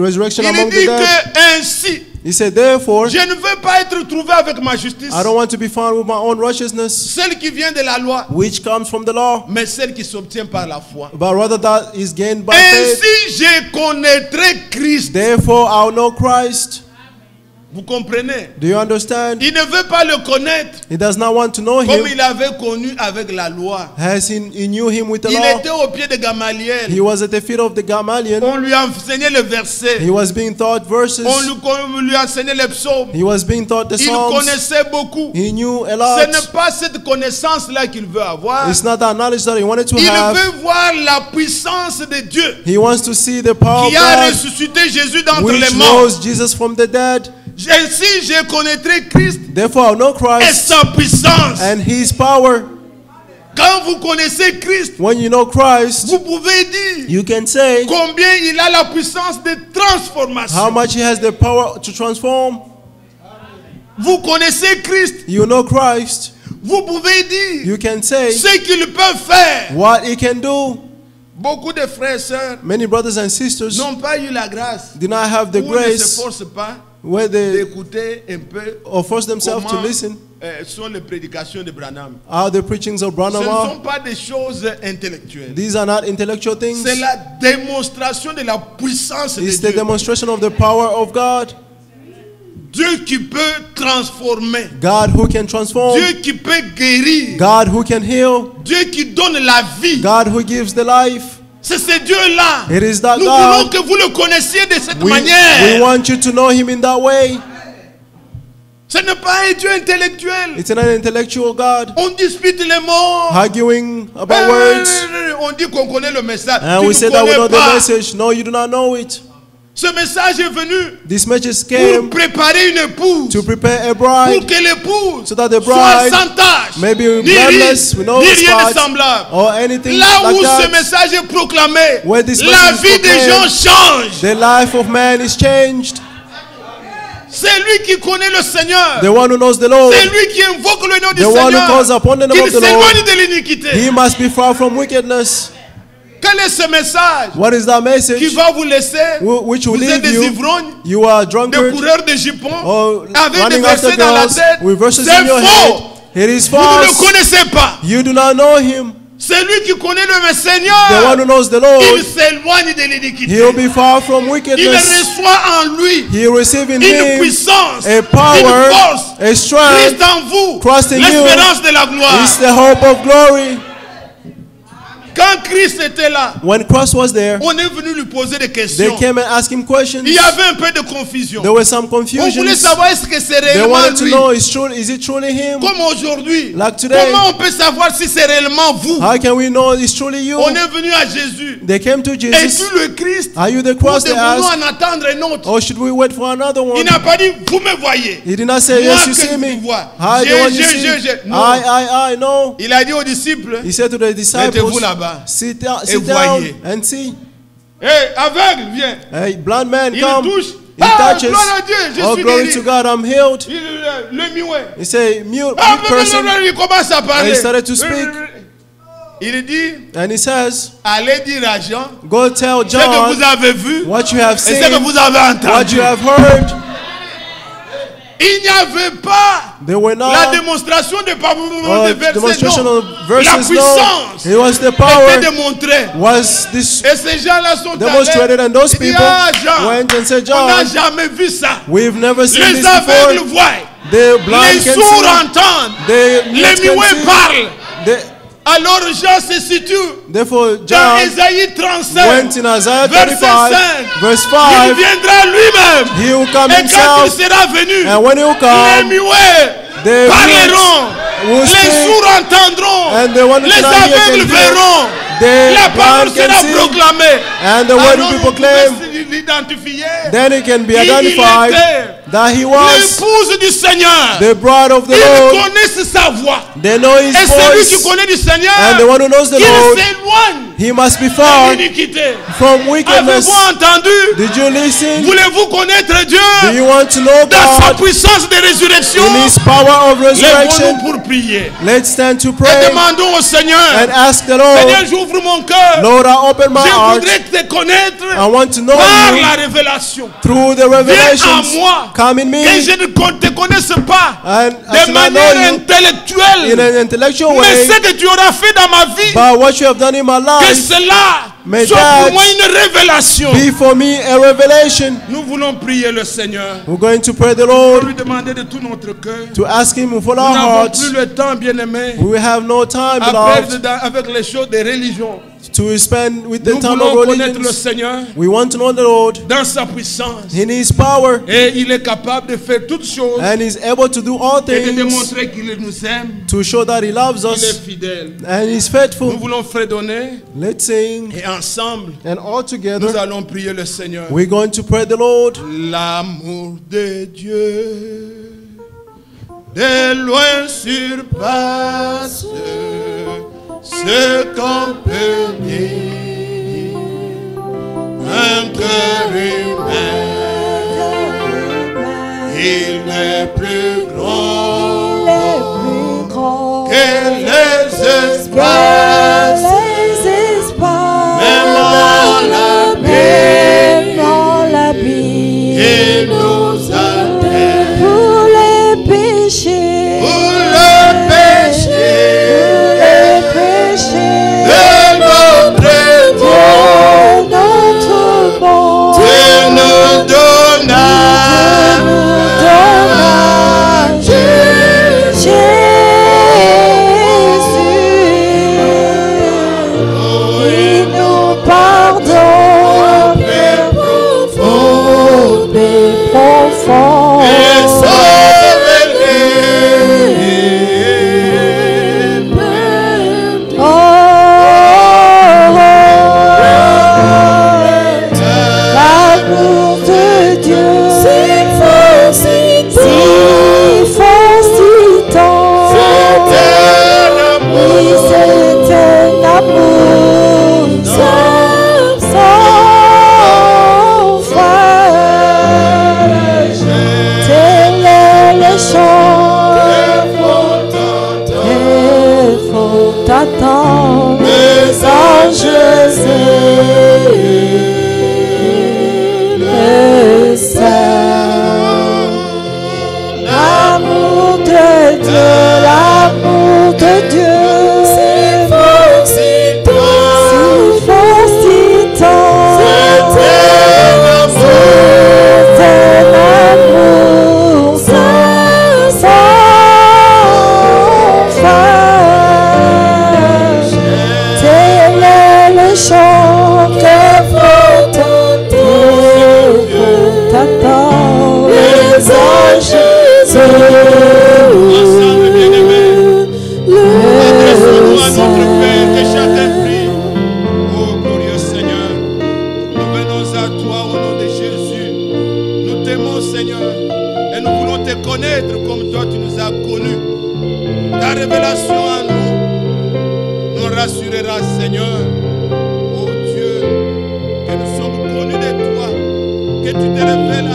resurrection Il among the dit dead. que ainsi, He said, therefore, je ne veux pas être trouvé avec ma justice, I don't want to be found with my own righteousness, celle qui vient de la loi, which comes from the law, mais celle qui s'obtient par la foi. but rather that is gained by faith. Ainsi, je connaîtrai Christ. Therefore, I'll know Christ. Vous comprenez? Do you understand? Il ne veut pas le connaître He does not want to know comme him il avait connu avec la loi. as he knew him with the Il law. était au pied de Gamaliel. He was at the feet of the Gamaliel. On lui enseignait le verset. He was being taught verses. On lui enseignait les psaumes. He was being taught the Il Psalms. connaissait beaucoup. He knew a Ce lot. n'est pas cette connaissance-là qu'il veut avoir. It's not that knowledge that he wanted to Il have. veut voir la puissance de Dieu He wants to see the power of qui a God, ressuscité Jésus d'entre which les morts. rose Jesus from the dead. Ainsi, je connaîtrai Christ Therefore, I'll know et Christ sa puissance. and his power. Quand vous connaissez Christ, When you know Christ, vous pouvez dire you can say combien il a la puissance de how transformation. much he has the power to transform. Vous connaissez Christ, You know Christ. vous pouvez dire You can say ce qu'il peut faire what he can do Beaucoup de frères et sœurs Many brothers and sisters n'ont pas eu la grâce did not have the ou ne se grace forcent pas where they d'écouter un peu or force themselves to comment listen sont les prédications de Branham. how the preachings of Ce Branham ne are. sont pas des choses intellectuelles. These are not intellectual things. C'est la démonstration de la puissance de It's the Dieu. demonstration of the power of God. Dieu qui peut transformer. God who can transform. Dieu qui peut guérir. God who can heal. Dieu qui donne la vie. God who gives the life. C'est ce Dieu-là. It is that Nous voulons God. que vous le connaissiez de cette We manière. want you to know him in that way. Ce n'est pas un Dieu intellectuel. It's an intellectual God. On dispute les mots. Arguing about words. On dit qu'on connaît le message. And Tu we ne say that we connais know the pas. message. No, you do not know it. Ce message est venu This message pour came préparer une épouse. to prepare a Pour bride que l'épouse so that the soit bride sans tâche. may be Ni blameless, ri- with no ni rien de spots semblable. or anything Là like où ce that. message est proclamé, Where this la message is vie des proclaimed, gens change. The life of man is changed. C'est lui qui connaît le Seigneur. The one who knows the Lord, C'est lui qui invoque le nom du the one who Seigneur. calls upon the name Qu'il of the s'éloigne Lord, de l'iniquité. he must be far from wickedness. Quel est ce message What is that qui message? va vous laisser? Which will Vous êtes leave des you? ivrognes, You are des drunkards coureurs de jupons, or avec des running after versets dans la girls tête. with verses C'est in your faux. head. It is Vous ne le false. connaissez pas. You do not know him. C'est lui qui connaît le The Seigneur. one who knows the Il Lord, s'éloigne de l'iniquité. he will be far from Il wickedness. reçoit en lui He will receive in une him puissance, a power, une force. a strength. Christ en vous, Christ in you l'espérance de la gloire. is the hope of glory. Quand Christ était là, When Christ was there, on est venu lui poser des they questions. came and asked him questions. Il y avait un peu de confusion. There was some On voulait confusion. savoir est-ce que c'est They réellement wanted to lui. know, is it truly him? Comme aujourd'hui. Like today. Comment on peut savoir si c'est réellement vous? How can we know it's truly you? On est venu à Jésus. They came to Jesus. Es-tu le Christ? Are you the Ou Christ? They devons-nous asked. en attendre un autre? Or should we wait for another Il one? n'a pas dit, vous me voyez. He did not say, Moi yes, you que see je me. vous vois. I, the one you see. Non. I, no. Il a dit aux disciples, He said to the disciples, mettez-vous là-bas. sit down voyez. and see. Hé, aveugle, viens. Hey, blind man, Il come. touche. He Ah, touches. gloire à Dieu, je Oh, suis glory guéri. to God, I'm healed. Le muet. He said, mute Ah, person. il commence à parler. And he started to speak. Il dit, And he says, allez dire à Jean, go tell ce que vous John avez vu what you have et ce que seen, vous avez what entendu. you have heard. Il n'y avait pas They were la not démonstration de versets, demonstration non. of La verses, no. puissance It was the était power, démontrée. was this Et ces gens-là sont demonstrated, allés. and those Il dit, people ah, Jean, went and said, on n'a John, jamais vu ça. we've never seen Les this aveugles before. voient. The blind Les can sourds see, entendent. the Les mute can muets see. parlent. The- Alors Jean se situe Therefore, dans John Ésaïe 35, went in Isaiah verset 35, 5. verse Il 5. viendra lui-même. He will come Et quand il himself, sera venu, and when he will les come, muets the parleront, mute will les speak, sourds entendront, and the one who les cannot hear aveugles can hear. verront. The La parole blind can sera see, proclamée. and the word Alors will be vous pouvez proclaimed. l'identifier. Then it can be Il identified était that he was l'épouse du Seigneur. the bride of the Ils Lord. connaissent sa voix. They know his Et celui qui voice, connaît du Seigneur, and the one who knows the qu'il Lord, s'éloigne he must be de far l'iniquité. from wickedness. Avez-vous entendu? Did you listen? Voulez-vous connaître Do Dieu you want to know dans sa God puissance de résurrection? in his power of resurrection? Lèvons-nous pour prier. Let's stand to Et pray demandons au Seigneur, and ask the Seigneur, Lord, j'ouvre mon cœur. Lord, I open my Je heart. voudrais te connaître I want to know par you la révélation. through the Viens à revelations. moi. Come in Que me, je ne te connaisse pas and I de should not know manière you in intellectuelle. an intellectual Mais way, ce que tu auras fait dans ma vie, but what you have done in my que life cela May soit that pour moi une révélation. be for me a revelation. Nous voulons prier le Seigneur. We're going to pray the Pour Lord lui demander de tout notre cœur. to ask him with all Nous our n'avons hearts. plus le temps, bien-aimé, We have no time, à beloved, perdre avec les choses des religions. to spend with the Nous time of voulons connaître le religions. Seigneur We want to know the Lord dans sa puissance. in his power, Et il est capable de faire toutes choses and he's able to do all et de things démontrer qu'il nous aime. to show that he loves Il est us fidèle. and he's Nous faithful. voulons fredonner Let's sing, et ensemble, and all nous together allons prier le Seigneur. we're going to pray the Lord. L'amour de Dieu de loin surpasse ce qu'on peut dire. Un cœur humain, il est plus grand que les espaces, chants que font ta parole. Les anges Ensemble, bien-aimés, adressons-nous à notre Père, que chacun prie. Oh glorieux Seigneur, nous venons à toi au nom de Jésus. Nous t'aimons Seigneur et nous voulons te connaître comme toi tu nous as connus. Ta révélation en nous nous rassurera Seigneur. Oh Dieu, que nous sommes connus de toi, que tu te révèles à